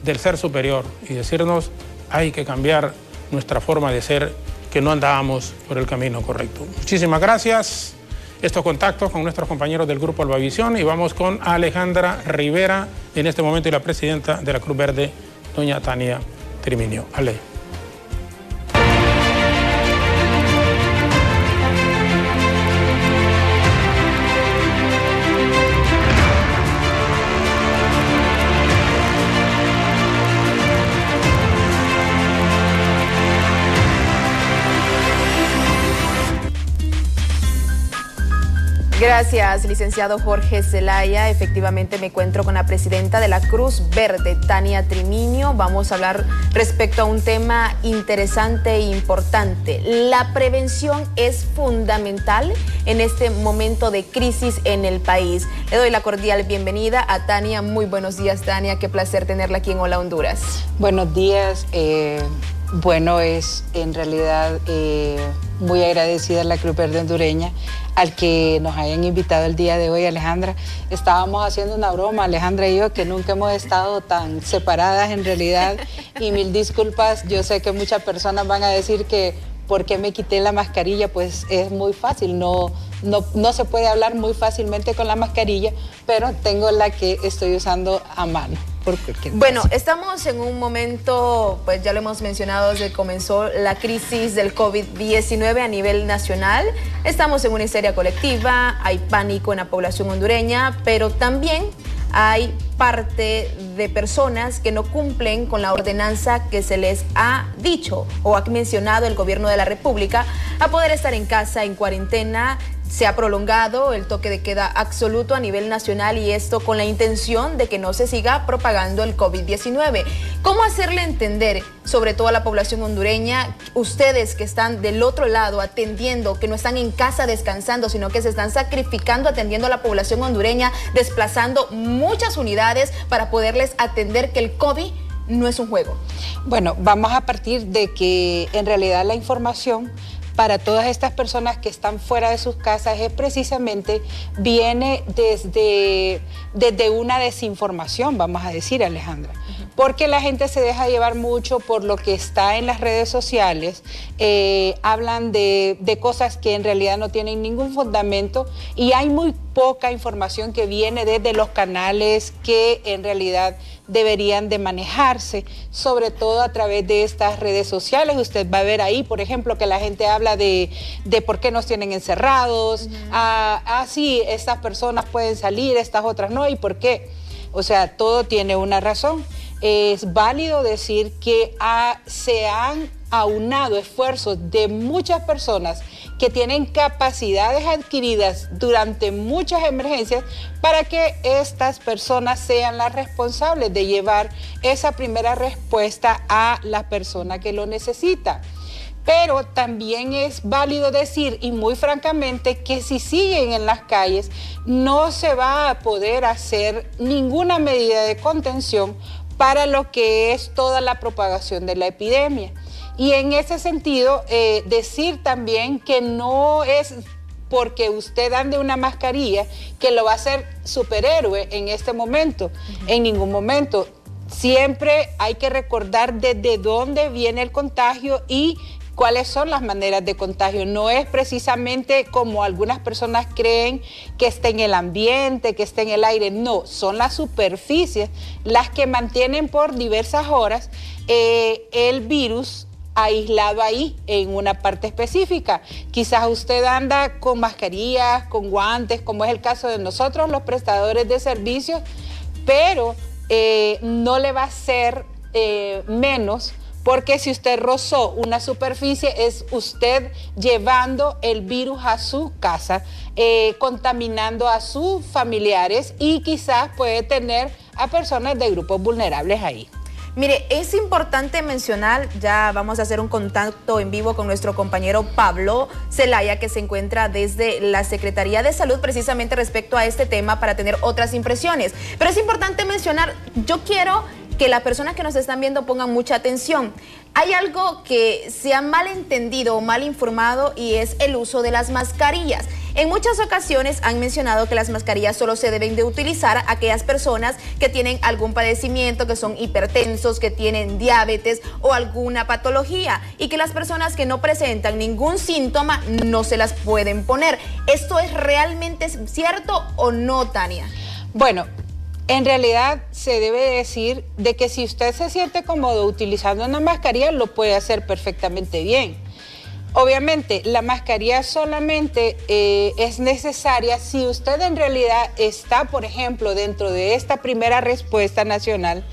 del ser superior y decirnos hay que cambiar nuestra forma de ser, que no andábamos por el camino correcto. Muchísimas gracias. Estos contactos con nuestros compañeros del Grupo Albavisión, y vamos con Alejandra Rivera, en este momento y la presidenta de la Cruz Verde, doña Tania Triminio. Ale. Gracias, licenciado Jorge Zelaya. Efectivamente me encuentro con la presidenta de la Cruz Verde, Tania Triminio. Vamos a hablar respecto a un tema interesante e importante. La prevención es fundamental en este momento de crisis en el país. Le doy la cordial bienvenida a Tania. Muy buenos días, Tania. Qué placer tenerla aquí en Hola Honduras. Buenos días. Bueno, es en realidad muy agradecida a la Cruz Verde hondureña al que nos hayan invitado el día de hoy, Alejandra. Estábamos haciendo una broma, Alejandra y yo, que nunca hemos estado tan separadas en realidad, y mil disculpas. Yo sé que muchas personas van a decir que ¿por qué me quité la mascarilla? Pues es muy fácil, no se puede hablar muy fácilmente con la mascarilla, pero tengo la que estoy usando a mano. Bueno, estamos en un momento, pues ya lo hemos mencionado desde que comenzó la crisis del COVID-19 a nivel nacional. Estamos en una histeria colectiva, hay pánico en la población hondureña, pero también hay parte de personas que no cumplen con la ordenanza que se les ha dicho o ha mencionado el gobierno de la República a poder estar en casa en cuarentena. Se ha prolongado el toque de queda absoluto a nivel nacional, y esto con la intención de que no se siga propagando el COVID-19. ¿Cómo hacerle entender, sobre todo a la población hondureña, ustedes que están del otro lado atendiendo, que no están en casa descansando, sino que se están sacrificando atendiendo a la población hondureña, desplazando muchas unidades para poderles atender que el COVID no es un juego? Bueno, vamos a partir de que en realidad la información para todas estas personas que están fuera de sus casas es precisamente, viene desde una desinformación, vamos a decir, Alejandra. Porque la gente se deja llevar mucho por lo que está en las redes sociales, hablan de cosas que en realidad no tienen ningún fundamento, y hay muy poca información que viene desde los canales que en realidad deberían de manejarse, sobre todo a través de estas redes sociales. Usted va a ver ahí, por ejemplo, que la gente habla de por qué nos tienen encerrados, sí, estas personas pueden salir, estas otras no, ¿y por qué? O sea, todo tiene una razón. Es válido decir que se han aunado esfuerzos de muchas personas que tienen capacidades adquiridas durante muchas emergencias para que estas personas sean las responsables de llevar esa primera respuesta a la persona que lo necesita. Pero también es válido decir, y muy francamente, que si siguen en las calles no se va a poder hacer ninguna medida de contención para lo que es toda la propagación de la epidemia. Y en ese sentido, decir también que no es porque usted ande una mascarilla que lo va a hacer superhéroe en este momento, en ningún momento. Siempre hay que recordar desde dónde viene el contagio y cuáles son las maneras de contagio. No es precisamente como algunas personas creen, que esté en el ambiente, que esté en el aire. No, son las superficies las que mantienen por diversas horas el virus aislado ahí en una parte específica. Quizás usted anda con mascarillas, con guantes, como es el caso de nosotros, los prestadores de servicios, pero no le va a ser menos, porque si usted rozó una superficie, es usted llevando el virus a su casa, contaminando a sus familiares, y quizás puede tener a personas de grupos vulnerables ahí. Mire, es importante mencionar, ya vamos a hacer un contacto en vivo con nuestro compañero Pablo Zelaya, que se encuentra desde la Secretaría de Salud precisamente respecto a este tema para tener otras impresiones. Pero es importante mencionar, yo quiero que las personas que nos están viendo pongan mucha atención. Hay algo que se ha malentendido o mal informado y es el uso de las mascarillas. En muchas ocasiones han mencionado que las mascarillas solo se deben de utilizar a aquellas personas que tienen algún padecimiento, que son hipertensos, que tienen diabetes o alguna patología, y que las personas que no presentan ningún síntoma no se las pueden poner. ¿Esto es realmente cierto o no, Tania? Bueno, en realidad se debe decir de que si usted se siente cómodo utilizando una mascarilla, lo puede hacer perfectamente bien. Obviamente, la mascarilla solamente es necesaria si usted en realidad está, por ejemplo, dentro de esta primera respuesta nacional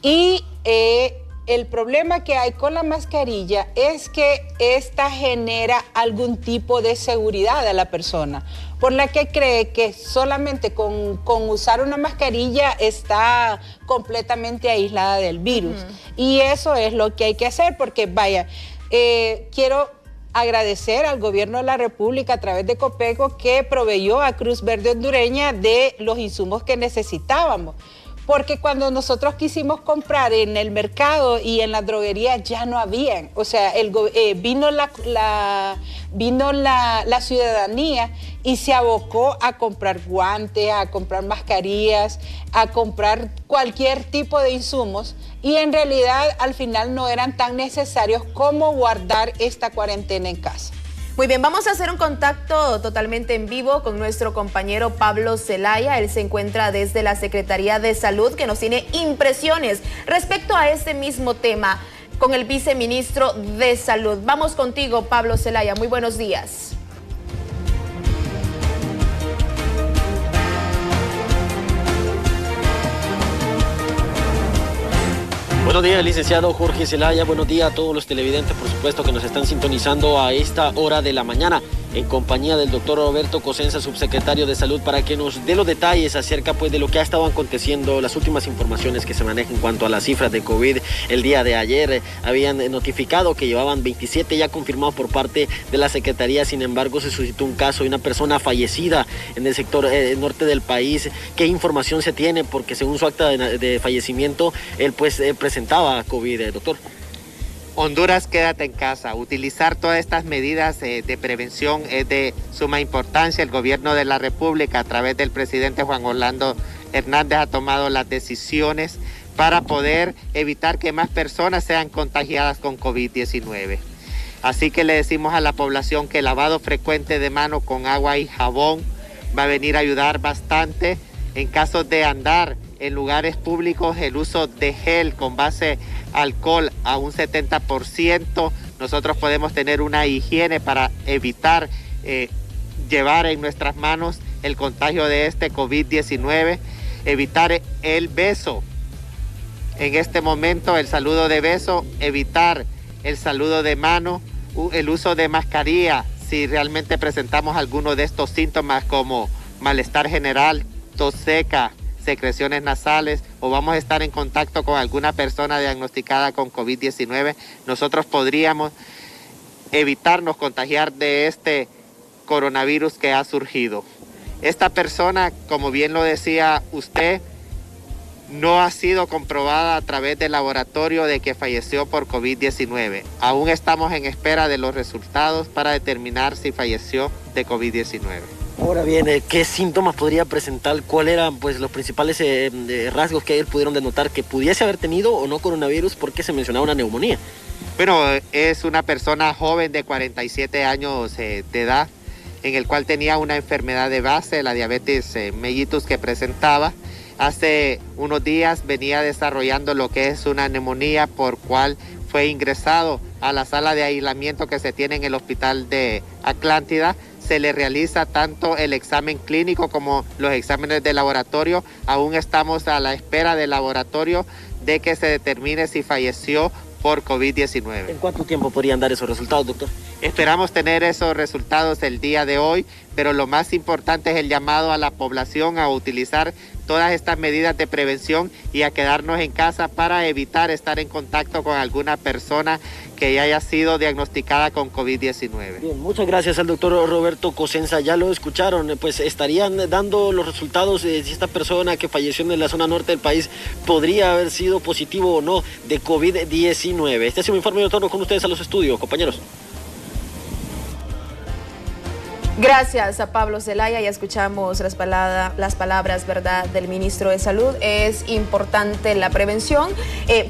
y el problema que hay con la mascarilla es que esta genera algún tipo de seguridad a la persona, por la que cree que solamente con usar una mascarilla está completamente aislada del virus. Y eso es lo que hay que hacer, porque vaya, quiero agradecer al gobierno de la República a través de Copeco, que proveyó a Cruz Verde Hondureña de los insumos que necesitábamos. Porque cuando nosotros quisimos comprar en el mercado y en la droguería ya no habían. O sea, vino la ciudadanía y se abocó a comprar guantes, a comprar mascarillas, a comprar cualquier tipo de insumos, y en realidad al final no eran tan necesarios como guardar esta cuarentena en casa. Muy bien, vamos a hacer un contacto totalmente en vivo con nuestro compañero Pablo Zelaya. Él se encuentra desde la Secretaría de Salud, que nos tiene impresiones respecto a este mismo tema con el viceministro de Salud. Vamos contigo, Pablo Zelaya. Muy buenos días. Buenos días, licenciado Jorge Zelaya. Buenos días a todos los televidentes, por supuesto, que nos están sintonizando a esta hora de la mañana, en compañía del doctor Roberto Cosenza, subsecretario de Salud, para que nos dé los detalles acerca pues de lo que ha estado aconteciendo, las últimas informaciones que se manejan en cuanto a las cifras de COVID. El día de ayer habían notificado que llevaban 27 ya confirmados por parte de la Secretaría. Sin embargo, se suscitó un caso de una persona fallecida en el sector norte del país. ¿Qué información se tiene? Porque según su acta de fallecimiento, él pues presentaba COVID, doctor. Honduras, quédate en casa. Utilizar todas estas medidas de prevención es de suma importancia. El gobierno de la República, a través del presidente Juan Orlando Hernández, ha tomado las decisiones para poder evitar que más personas sean contagiadas con COVID-19. Así que le decimos a la población que el lavado frecuente de mano con agua y jabón va a venir a ayudar bastante. En casos de andar en lugares públicos, el uso de gel con base alcohol a un 70%. Nosotros podemos tener una higiene para evitar llevar en nuestras manos el contagio de este COVID-19. Evitar el beso. En este momento, el saludo de beso, evitar el saludo de mano, el uso de mascarilla si realmente presentamos alguno de estos síntomas como malestar general, tos seca, secreciones nasales, o vamos a estar en contacto con alguna persona diagnosticada con COVID-19, nosotros podríamos evitarnos contagiar de este coronavirus que ha surgido. Esta persona, como bien lo decía usted, no ha sido comprobada a través del laboratorio de que falleció por COVID-19. Aún estamos en espera de los resultados para determinar si falleció de COVID-19. Ahora bien, ¿qué síntomas podría presentar? ¿Cuáles eran pues los principales rasgos que ellos pudieron denotar que pudiese haber tenido o no coronavirus, porque se mencionaba una neumonía? Bueno, es una persona joven de 47 años de edad, en el cual tenía una enfermedad de base, la diabetes mellitus, que presentaba. Hace unos días venía desarrollando lo que es una neumonía, por cual fue ingresado a la sala de aislamiento que se tiene en el hospital de Atlántida. Se le realiza tanto el examen clínico como los exámenes de laboratorio. Aún estamos a la espera del laboratorio de que se determine si falleció por COVID-19. ¿En cuánto tiempo podrían dar esos resultados, doctor? Esperamos tener esos resultados el día de hoy. pero lo más importante es el llamado a la población a utilizar todas estas medidas de prevención y a quedarnos en casa para evitar estar en contacto con alguna persona que ya haya sido diagnosticada con COVID-19. Bien, muchas gracias al doctor Roberto Cosenza. Ya lo escucharon, pues estarían dando los resultados de si esta persona que falleció en la zona norte del país podría haber sido positivo o no de COVID-19. Este es un informe de retorno con ustedes a los estudios, compañeros. Gracias a Pablo Zelaya, ya escuchamos las palabras, ¿verdad?, del ministro de Salud. Es importante la prevención.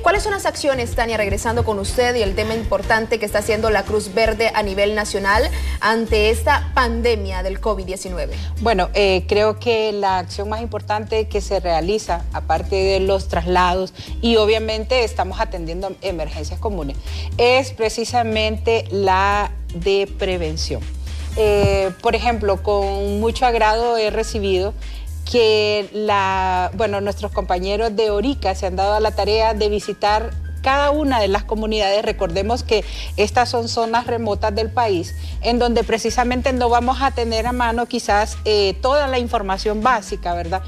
¿Cuáles son las acciones, Tania, regresando con usted y el tema importante que está haciendo la Cruz Verde a nivel nacional ante esta pandemia del COVID-19? Bueno, creo que la acción más importante que se realiza, aparte de los traslados, y obviamente estamos atendiendo emergencias comunes, es precisamente la de prevención. Por ejemplo, con mucho agrado he recibido que nuestros compañeros de Orica se han dado a la tarea de visitar cada una de las comunidades. Recordemos que estas son zonas remotas del país, en donde precisamente no vamos a tener a mano quizás toda la información básica, ¿verdad?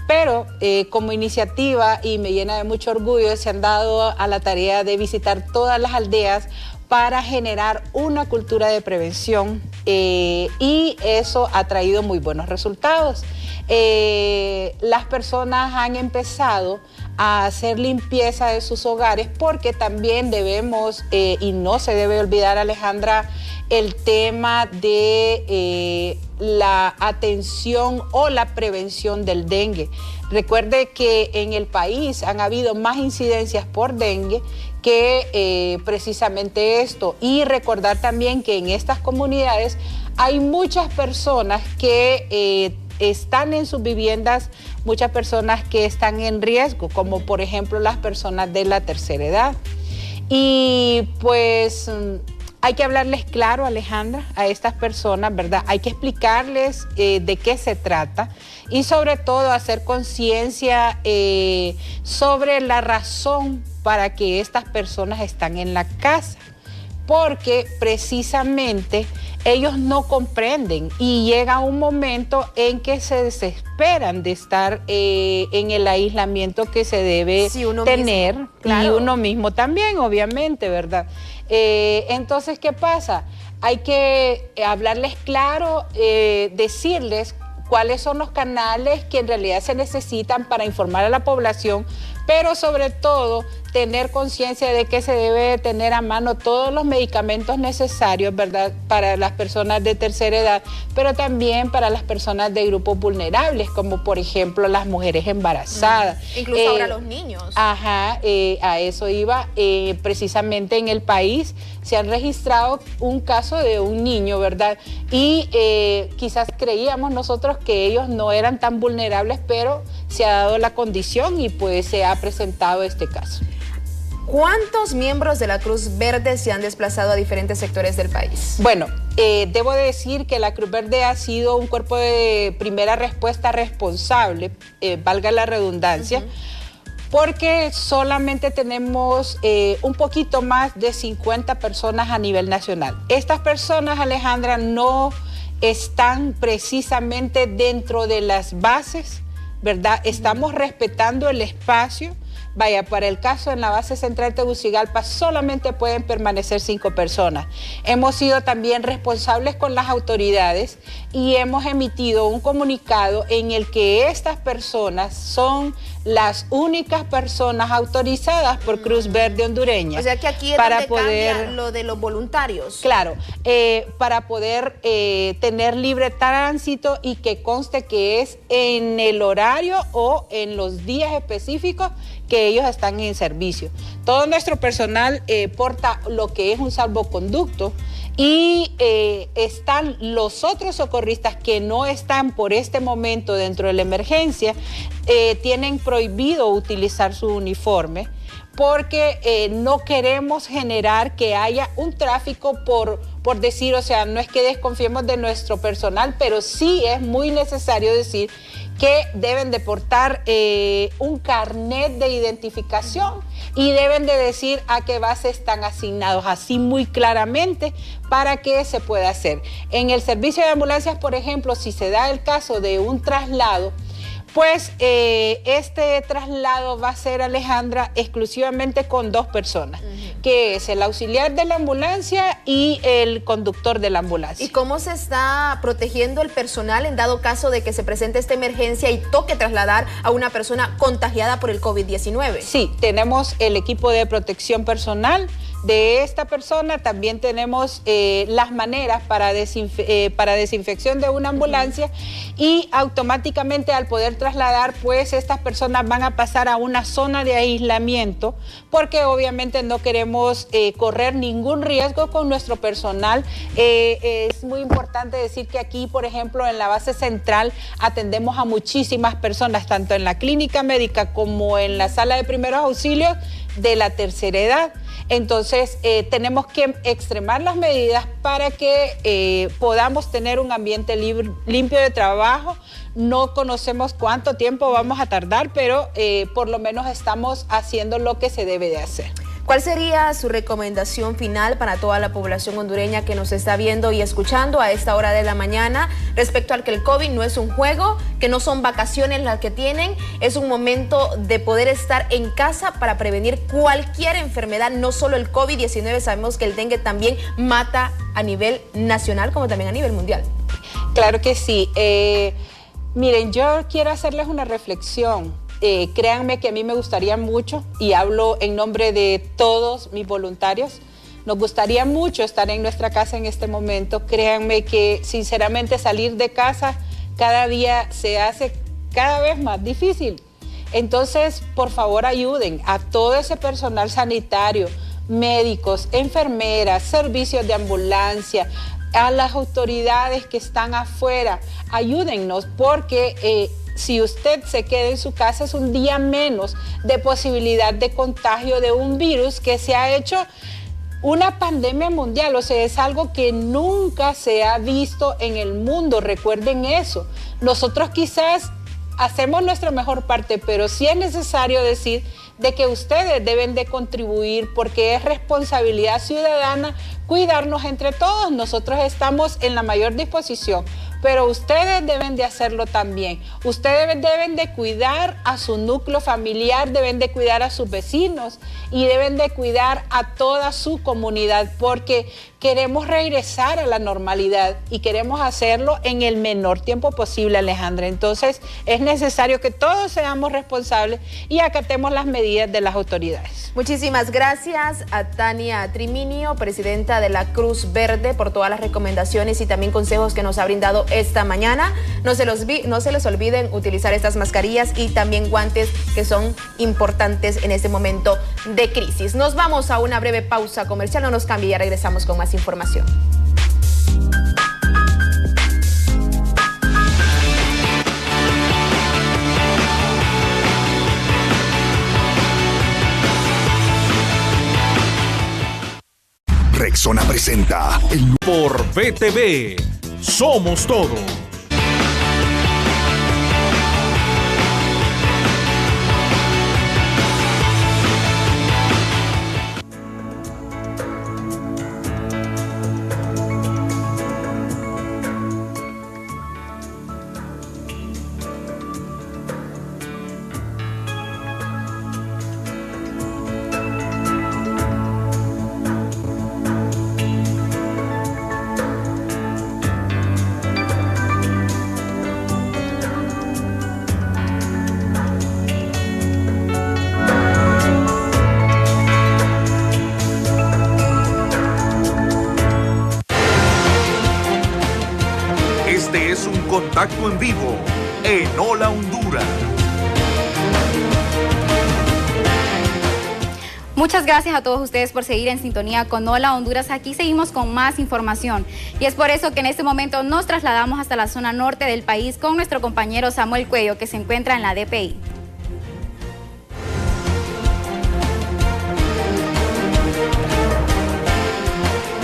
Pero como iniciativa, y me llena de mucho orgullo, se han dado a la tarea de visitar todas las aldeas para generar una cultura de prevención y eso ha traído muy buenos resultados. Las personas han empezado a hacer limpieza de sus hogares porque también debemos, y no se debe olvidar, Alejandra, el tema de la atención o la prevención del dengue. Recuerde que en el país han habido más incidencias por dengue que precisamente esto, y recordar también que en estas comunidades hay muchas personas que están en sus viviendas, muchas personas que están en riesgo, como por ejemplo las personas de la tercera edad. Y pues hay que hablarles claro, Alejandra, a estas personas, ¿verdad? Hay que explicarles de qué se trata y sobre todo hacer conciencia sobre la razón para que estas personas están en la casa, porque precisamente ellos no comprenden y llega un momento en que se desesperan de estar en el aislamiento que se debe tener, mismo, claro. Y uno mismo también, obviamente, ¿verdad? Entonces, ¿qué pasa? Hay que hablarles claro, decirles cuáles son los canales que en realidad se necesitan para informar a la población, pero sobre todo tener conciencia de que se debe tener a mano todos los medicamentos necesarios, ¿verdad?, para las personas de tercera edad, pero también para las personas de grupos vulnerables, como por ejemplo las mujeres embarazadas. Incluso ahora los niños. Ajá, a eso iba. Precisamente en el país se han registrado un caso de un niño, ¿verdad? Y quizás creíamos nosotros que ellos no eran tan vulnerables, pero se ha dado la condición y pues se ha presentado este caso. ¿Cuántos miembros de la Cruz Verde se han desplazado a diferentes sectores del país? Bueno, debo decir que la Cruz Verde ha sido un cuerpo de primera respuesta responsable, valga la redundancia, porque solamente tenemos un poquito más de 50 personas a nivel nacional. Estas personas, Alejandra, no están precisamente dentro de las bases, ¿verdad? Estamos respetando el espacio. Vaya, para el caso en la base central Tegucigalpa solamente pueden permanecer 5 personas. Hemos sido también responsables con las autoridades y hemos emitido un comunicado en el que estas personas son las únicas personas autorizadas por Cruz Verde hondureña. O sea que aquí es para donde poder cambia lo de los voluntarios. Claro, para poder tener libre tránsito y que conste que es en el horario o en los días específicos que ellos están en servicio. Todo nuestro personal porta lo que es un salvoconducto y están los otros socorristas que no están por este momento dentro de la emergencia, tienen prohibido utilizar su uniforme porque no queremos generar que haya un tráfico por decir, o sea, no es que desconfiemos de nuestro personal, pero sí es muy necesario decir que deben de portar un carnet de identificación y deben de decir a qué base están asignados, así muy claramente para que se pueda hacer. En el servicio de ambulancias, por ejemplo, si se da el caso de un traslado, pues este traslado va a ser, Alejandra, exclusivamente con 2 personas, que es el auxiliar de la ambulancia y el conductor de la ambulancia. ¿Y cómo se está protegiendo el personal en dado caso de que se presente esta emergencia y toque trasladar a una persona contagiada por el COVID-19? Sí, tenemos el equipo de protección personal de esta persona, también tenemos las maneras para desinfección de una ambulancia y automáticamente al poder trasladar, pues estas personas van a pasar a una zona de aislamiento porque obviamente no queremos correr ningún riesgo con nuestro personal. Es muy importante decir que aquí, por ejemplo, en la base central atendemos a muchísimas personas, tanto en la clínica médica como en la sala de primeros auxilios de la tercera edad. Entonces tenemos que extremar las medidas para que podamos tener un ambiente limpio de trabajo. No conocemos cuánto tiempo vamos a tardar, pero por lo menos estamos haciendo lo que se debe de hacer. ¿Cuál sería su recomendación final para toda la población hondureña que nos está viendo y escuchando a esta hora de la mañana respecto al que el COVID no es un juego, que no son vacaciones las que tienen, es un momento de poder estar en casa para prevenir cualquier enfermedad, no solo el COVID-19, sabemos que el dengue también mata a nivel nacional como también a nivel mundial? Claro que sí. Miren, yo quiero hacerles una reflexión. Créanme que a mí me gustaría mucho, y hablo en nombre de todos mis voluntarios, nos gustaría mucho estar en nuestra casa en este momento. Créanme que sinceramente salir de casa cada día se hace cada vez más difícil. Entonces, por favor, ayuden a todo ese personal sanitario, médicos, enfermeras, servicios de ambulancia, a las autoridades que están afuera, ayúdennos porque si usted se queda en su casa es un día menos de posibilidad de contagio de un virus que se ha hecho una pandemia mundial. O sea, es algo que nunca se ha visto en el mundo, recuerden eso. Nosotros quizás hacemos nuestra mejor parte, pero sí es necesario decir de que ustedes deben de contribuir porque es responsabilidad ciudadana cuidarnos entre todos. Nosotros estamos en la mayor disposición, pero ustedes deben de hacerlo también. Ustedes deben de cuidar a su núcleo familiar, deben de cuidar a sus vecinos y deben de cuidar a toda su comunidad porque queremos regresar a la normalidad y queremos hacerlo en el menor tiempo posible, Alejandra. Entonces es necesario que todos seamos responsables y acatemos las medidas de las autoridades. Muchísimas gracias a Tania Triminio, presidenta de la Cruz Verde, por todas las recomendaciones y también consejos que nos ha brindado esta mañana. No se les olviden utilizar estas mascarillas y también guantes que son importantes en este momento de crisis. Nos vamos a una breve pausa comercial, no nos cambie, ya regresamos con más información. Rexona presenta el por VTV. Somos todo. Contacto en vivo en Hola Honduras. Muchas gracias a todos ustedes por seguir en sintonía con Hola Honduras. Aquí seguimos con más información y es por eso que en este momento nos trasladamos hasta la zona norte del país con nuestro compañero Samuel Cuello, que se encuentra en la DPI.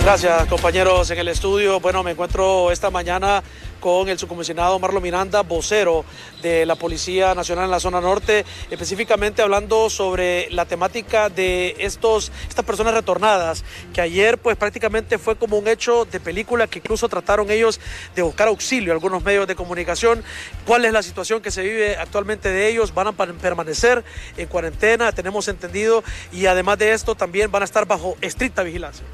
Gracias, compañeros en el estudio. Bueno, me encuentro esta mañana con el subcomisionado Marlon Miranda, vocero de la Policía Nacional en la zona norte, específicamente hablando sobre la temática de estas personas retornadas, que ayer pues prácticamente fue como un hecho de película, que incluso trataron ellos de buscar auxilio a algunos medios de comunicación. ¿Cuál es la situación que se vive actualmente de ellos? Van a permanecer en cuarentena, tenemos entendido, y además de esto también van a estar bajo estricta vigilancia.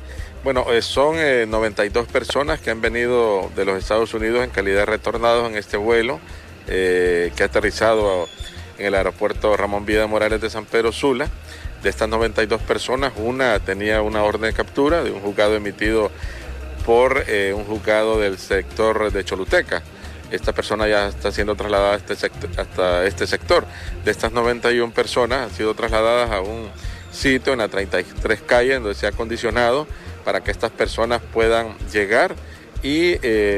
Bueno, son 92 personas que han venido de los Estados Unidos en calidad de retornados en este vuelo que ha aterrizado en el aeropuerto Ramón Vida Morales de San Pedro Sula. De estas 92 personas, una tenía una orden de captura de un juzgado emitido por un juzgado del sector de Choluteca. Esta persona ya está siendo trasladada hasta este sector. De estas 91 personas han sido trasladadas a un sitio en la 33 calle donde se ha acondicionado para que estas personas puedan llegar y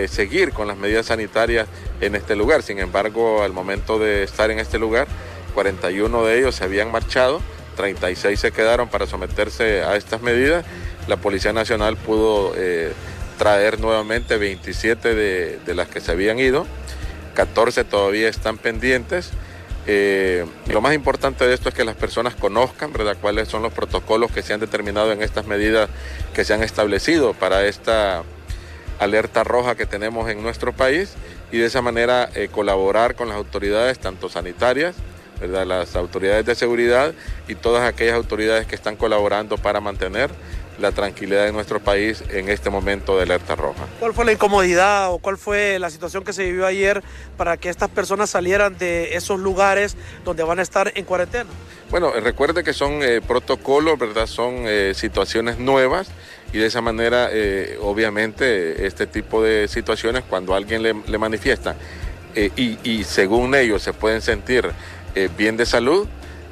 seguir con las medidas sanitarias en este lugar. Sin embargo, al momento de estar en este lugar, 41 de ellos se habían marchado, 36 se quedaron para someterse a estas medidas. La Policía Nacional pudo traer nuevamente 27 de las que se habían ido, 14 todavía están pendientes. Lo más importante de esto es que las personas conozcan, ¿verdad?, cuáles son los protocolos que se han determinado en estas medidas que se han establecido para esta alerta roja que tenemos en nuestro país, y de esa manera colaborar con las autoridades, tanto sanitarias, ¿verdad?, las autoridades de seguridad y todas aquellas autoridades que están colaborando para mantener la tranquilidad de nuestro país en este momento de alerta roja. ¿Cuál fue la incomodidad o cuál fue la situación que se vivió ayer para que estas personas salieran de esos lugares donde van a estar en cuarentena? Bueno, recuerde que son protocolos, ¿verdad? Son situaciones nuevas, y de esa manera, obviamente, este tipo de situaciones, cuando alguien le manifiesta y según ellos se pueden sentir bien de salud,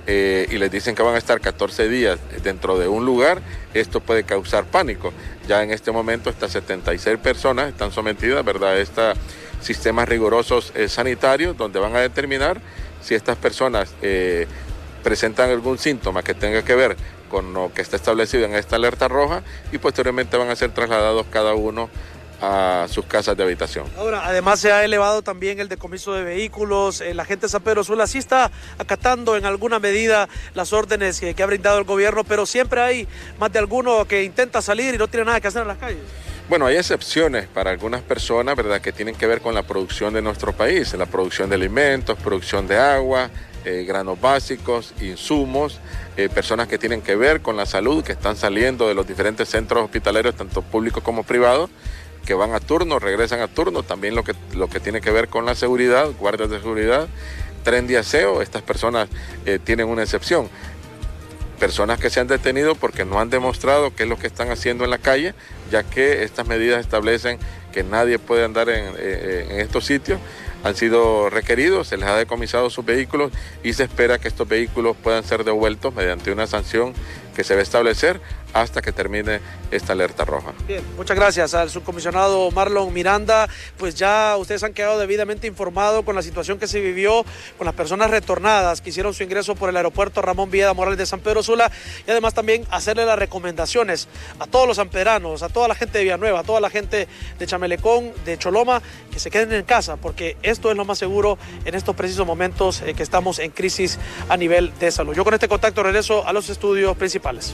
y les dicen que van a estar 14 días dentro de un lugar, esto puede causar pánico. Ya en este momento estas 76 personas están sometidas, ¿verdad?, a estos sistemas rigurosos sanitarios, donde van a determinar si estas personas presentan algún síntoma que tenga que ver con lo que está establecido en esta alerta roja, y posteriormente van a ser trasladados cada uno a sus casas de habitación. Ahora, además se ha elevado también el decomiso de vehículos. La gente de San Pedro Sula sí está acatando en alguna medida las órdenes que ha brindado el gobierno, pero siempre hay más de alguno que intenta salir y no tiene nada que hacer en las calles. Bueno, hay excepciones para algunas personas, ¿verdad?, que tienen que ver con la producción de nuestro país, la producción de alimentos, producción de agua, granos básicos, insumos, personas que tienen que ver con la salud, que están saliendo de los diferentes centros hospitalarios, tanto públicos como privados, que van a turno, regresan a turno, también lo que tiene que ver con la seguridad, guardias de seguridad, tren de aseo. Estas personas tienen una excepción. Personas que se han detenido porque no han demostrado qué es lo que están haciendo en la calle, ya que estas medidas establecen que nadie puede andar en estos sitios. Han sido requeridos, se les ha decomisado sus vehículos y se espera que estos vehículos puedan ser devueltos mediante una sanción que se va a establecer hasta que termine esta alerta roja. Bien, muchas gracias al subcomisionado Marlon Miranda. Pues ya ustedes han quedado debidamente informados con la situación que se vivió con las personas retornadas que hicieron su ingreso por el aeropuerto Ramón Vida Morales de San Pedro Sula, y además también hacerle las recomendaciones a todos los sanpedranos, a toda la gente de Villanueva, a toda la gente de Chamelecón, de Choloma, que se queden en casa, porque esto es lo más seguro en estos precisos momentos que estamos en crisis a nivel de salud. Yo con este contacto regreso a los estudios principales.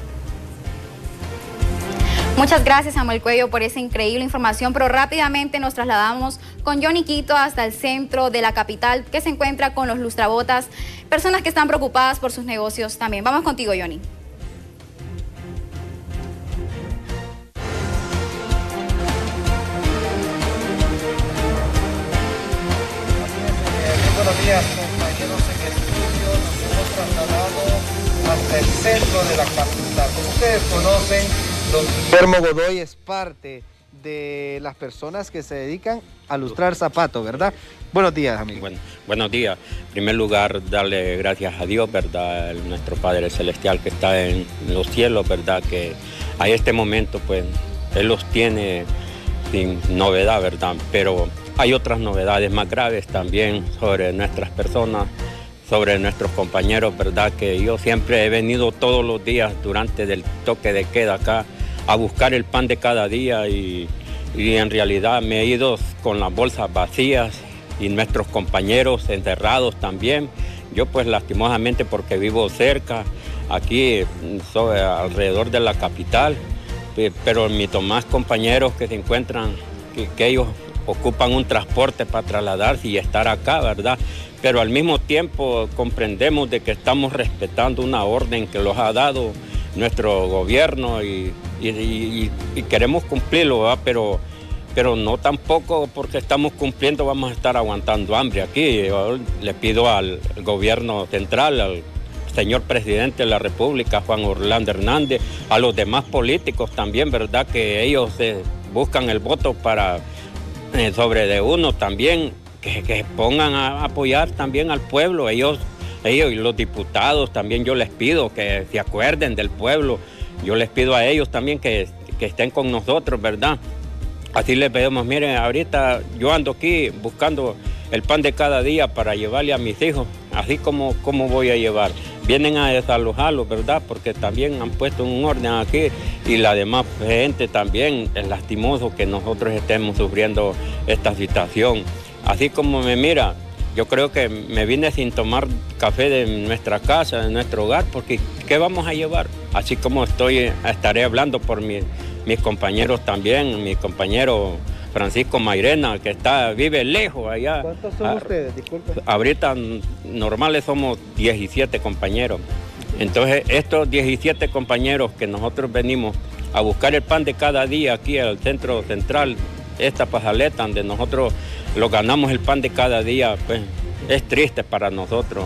Muchas gracias, Samuel Cuello, por esa increíble información, pero rápidamente nos trasladamos con Johnny Quito hasta el centro de la capital, que se encuentra con los lustrabotas, personas que están preocupadas por sus negocios también. Vamos contigo, Johnny. Buenos días, compañeros en el estudio. Nos hemos trasladado hasta el centro de la capital. Como ustedes conocen, don Guillermo Godoy es parte de las personas que se dedican a lustrar zapatos, ¿verdad? Buenos días, amigo. Bueno, buenos días. En primer lugar, darle gracias a Dios, ¿verdad? Nuestro Padre Celestial que está en los cielos, ¿verdad? Que a este momento, pues, Él los tiene sin novedad, ¿verdad? Pero hay otras novedades más graves también sobre nuestras personas, sobre nuestros compañeros, ¿verdad? Que yo siempre he venido todos los días durante el toque de queda acá a buscar el pan de cada día y en realidad me he ido con las bolsas vacías y nuestros compañeros enterrados también. Yo pues lastimosamente porque vivo cerca, aquí alrededor de la capital, pero mis demás compañeros que se encuentran, que ellos ocupan un transporte para trasladarse y estar acá, ¿verdad? Pero al mismo tiempo comprendemos de que estamos respetando una orden que los ha dado nuestro gobierno y queremos cumplirlo, ¿verdad? Pero no tampoco porque estamos cumpliendo vamos a estar aguantando hambre aquí. Yo le pido al gobierno central, al señor presidente de la República, Juan Orlando Hernández, a los demás políticos también, ¿verdad? Que ellos buscan el voto para sobre de uno también, que pongan a apoyar también al pueblo. Ellos y los diputados también yo les pido que se acuerden del pueblo. Yo les pido a ellos también que estén con nosotros, ¿verdad? Así les pedimos, miren, ahorita yo ando aquí buscando el pan de cada día para llevarle a mis hijos, así como voy a llevar. Vienen a desalojarlos, ¿verdad? Porque también han puesto un orden aquí y la demás gente también. Es lastimoso que nosotros estemos sufriendo esta situación. Así como me mira, yo creo que me vine sin tomar café de nuestra casa, de nuestro hogar, porque ¿qué vamos a llevar? Así como estaré hablando por mis compañeros también, mi compañero Francisco Mairena, que vive lejos allá. ¿Cuántos son ustedes? Disculpen. Ahorita normales somos 17 compañeros. Entonces, estos 17 compañeros que nosotros venimos a buscar el pan de cada día aquí al centro central, esta Pajaleta, donde nosotros lo ganamos el pan de cada día, pues es triste para nosotros.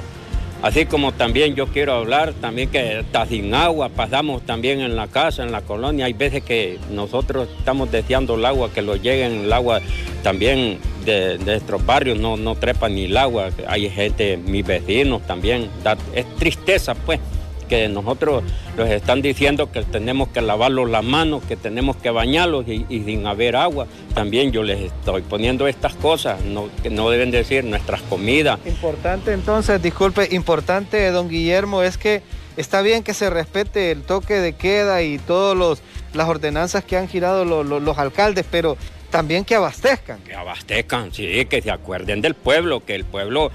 Así como también yo quiero hablar, también que está sin agua, pasamos también en la casa, en la colonia, hay veces que nosotros estamos deseando el agua, que lo lleguen el agua también de nuestros barrios, no trepa ni el agua, hay gente, mis vecinos también, es tristeza pues, que nosotros los están diciendo que tenemos que lavarlos las manos, que tenemos que bañarlos y sin haber agua. También yo les estoy poniendo estas cosas, que no deben decir nuestras comidas. Importante entonces, disculpe, importante don Guillermo, es que está bien que se respete el toque de queda y todas las ordenanzas que han girado los alcaldes, pero también que abastezcan. Que abastezcan, sí, que se acuerden del pueblo, que el pueblo,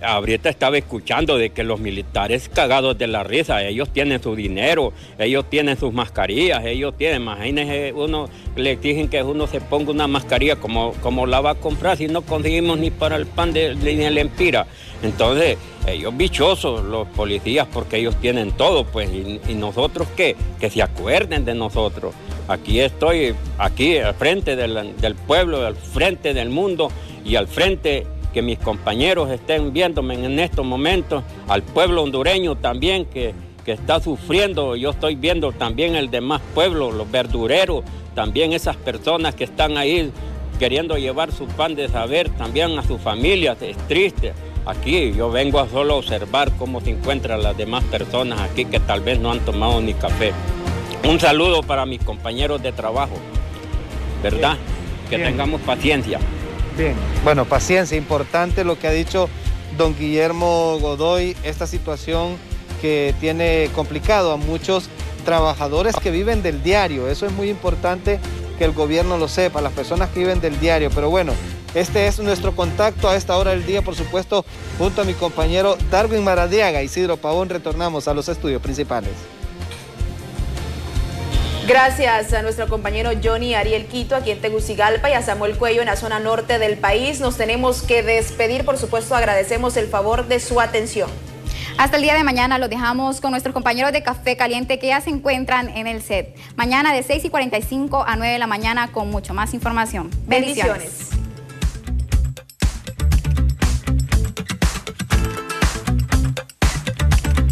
ahorita estaba escuchando de que los militares cagados de la risa, ellos tienen su dinero, ellos tienen sus mascarillas, imagínense, uno le exigen que uno se ponga una mascarilla, como la va a comprar si no conseguimos ni para el pan ni el empira. Entonces, ellos bichosos, los policías, porque ellos tienen todo, pues, y nosotros que se acuerden de nosotros. Aquí estoy, aquí al frente del pueblo, al frente del mundo y al frente que mis compañeros estén viéndome en estos momentos, al pueblo hondureño también que está sufriendo. Yo estoy viendo también el demás pueblo, los verdureros, también esas personas que están ahí queriendo llevar su pan de saber también a sus familias. Es triste. Aquí yo vengo a solo observar cómo se encuentran las demás personas aquí que tal vez no han tomado ni café. Un saludo para mis compañeros de trabajo, ¿verdad? Bien. Que tengamos paciencia. Bien, bueno, paciencia, importante lo que ha dicho don Guillermo Godoy, esta situación que tiene complicado a muchos trabajadores que viven del diario. Eso es muy importante que el gobierno lo sepa, las personas que viven del diario. Pero bueno, este es nuestro contacto a esta hora del día, por supuesto, junto a mi compañero Darwin Maradiaga. Isidro Pavón, retornamos a los estudios principales. Gracias a nuestro compañero Johnny Ariel Quito aquí en Tegucigalpa y a Samuel Cuello en la zona norte del país. Nos tenemos que despedir, por supuesto, agradecemos el favor de su atención. Hasta el día de mañana los dejamos con nuestros compañeros de Café Caliente que ya se encuentran en el set. Mañana de 6:45 a 9 de la mañana con mucho más información. Bendiciones.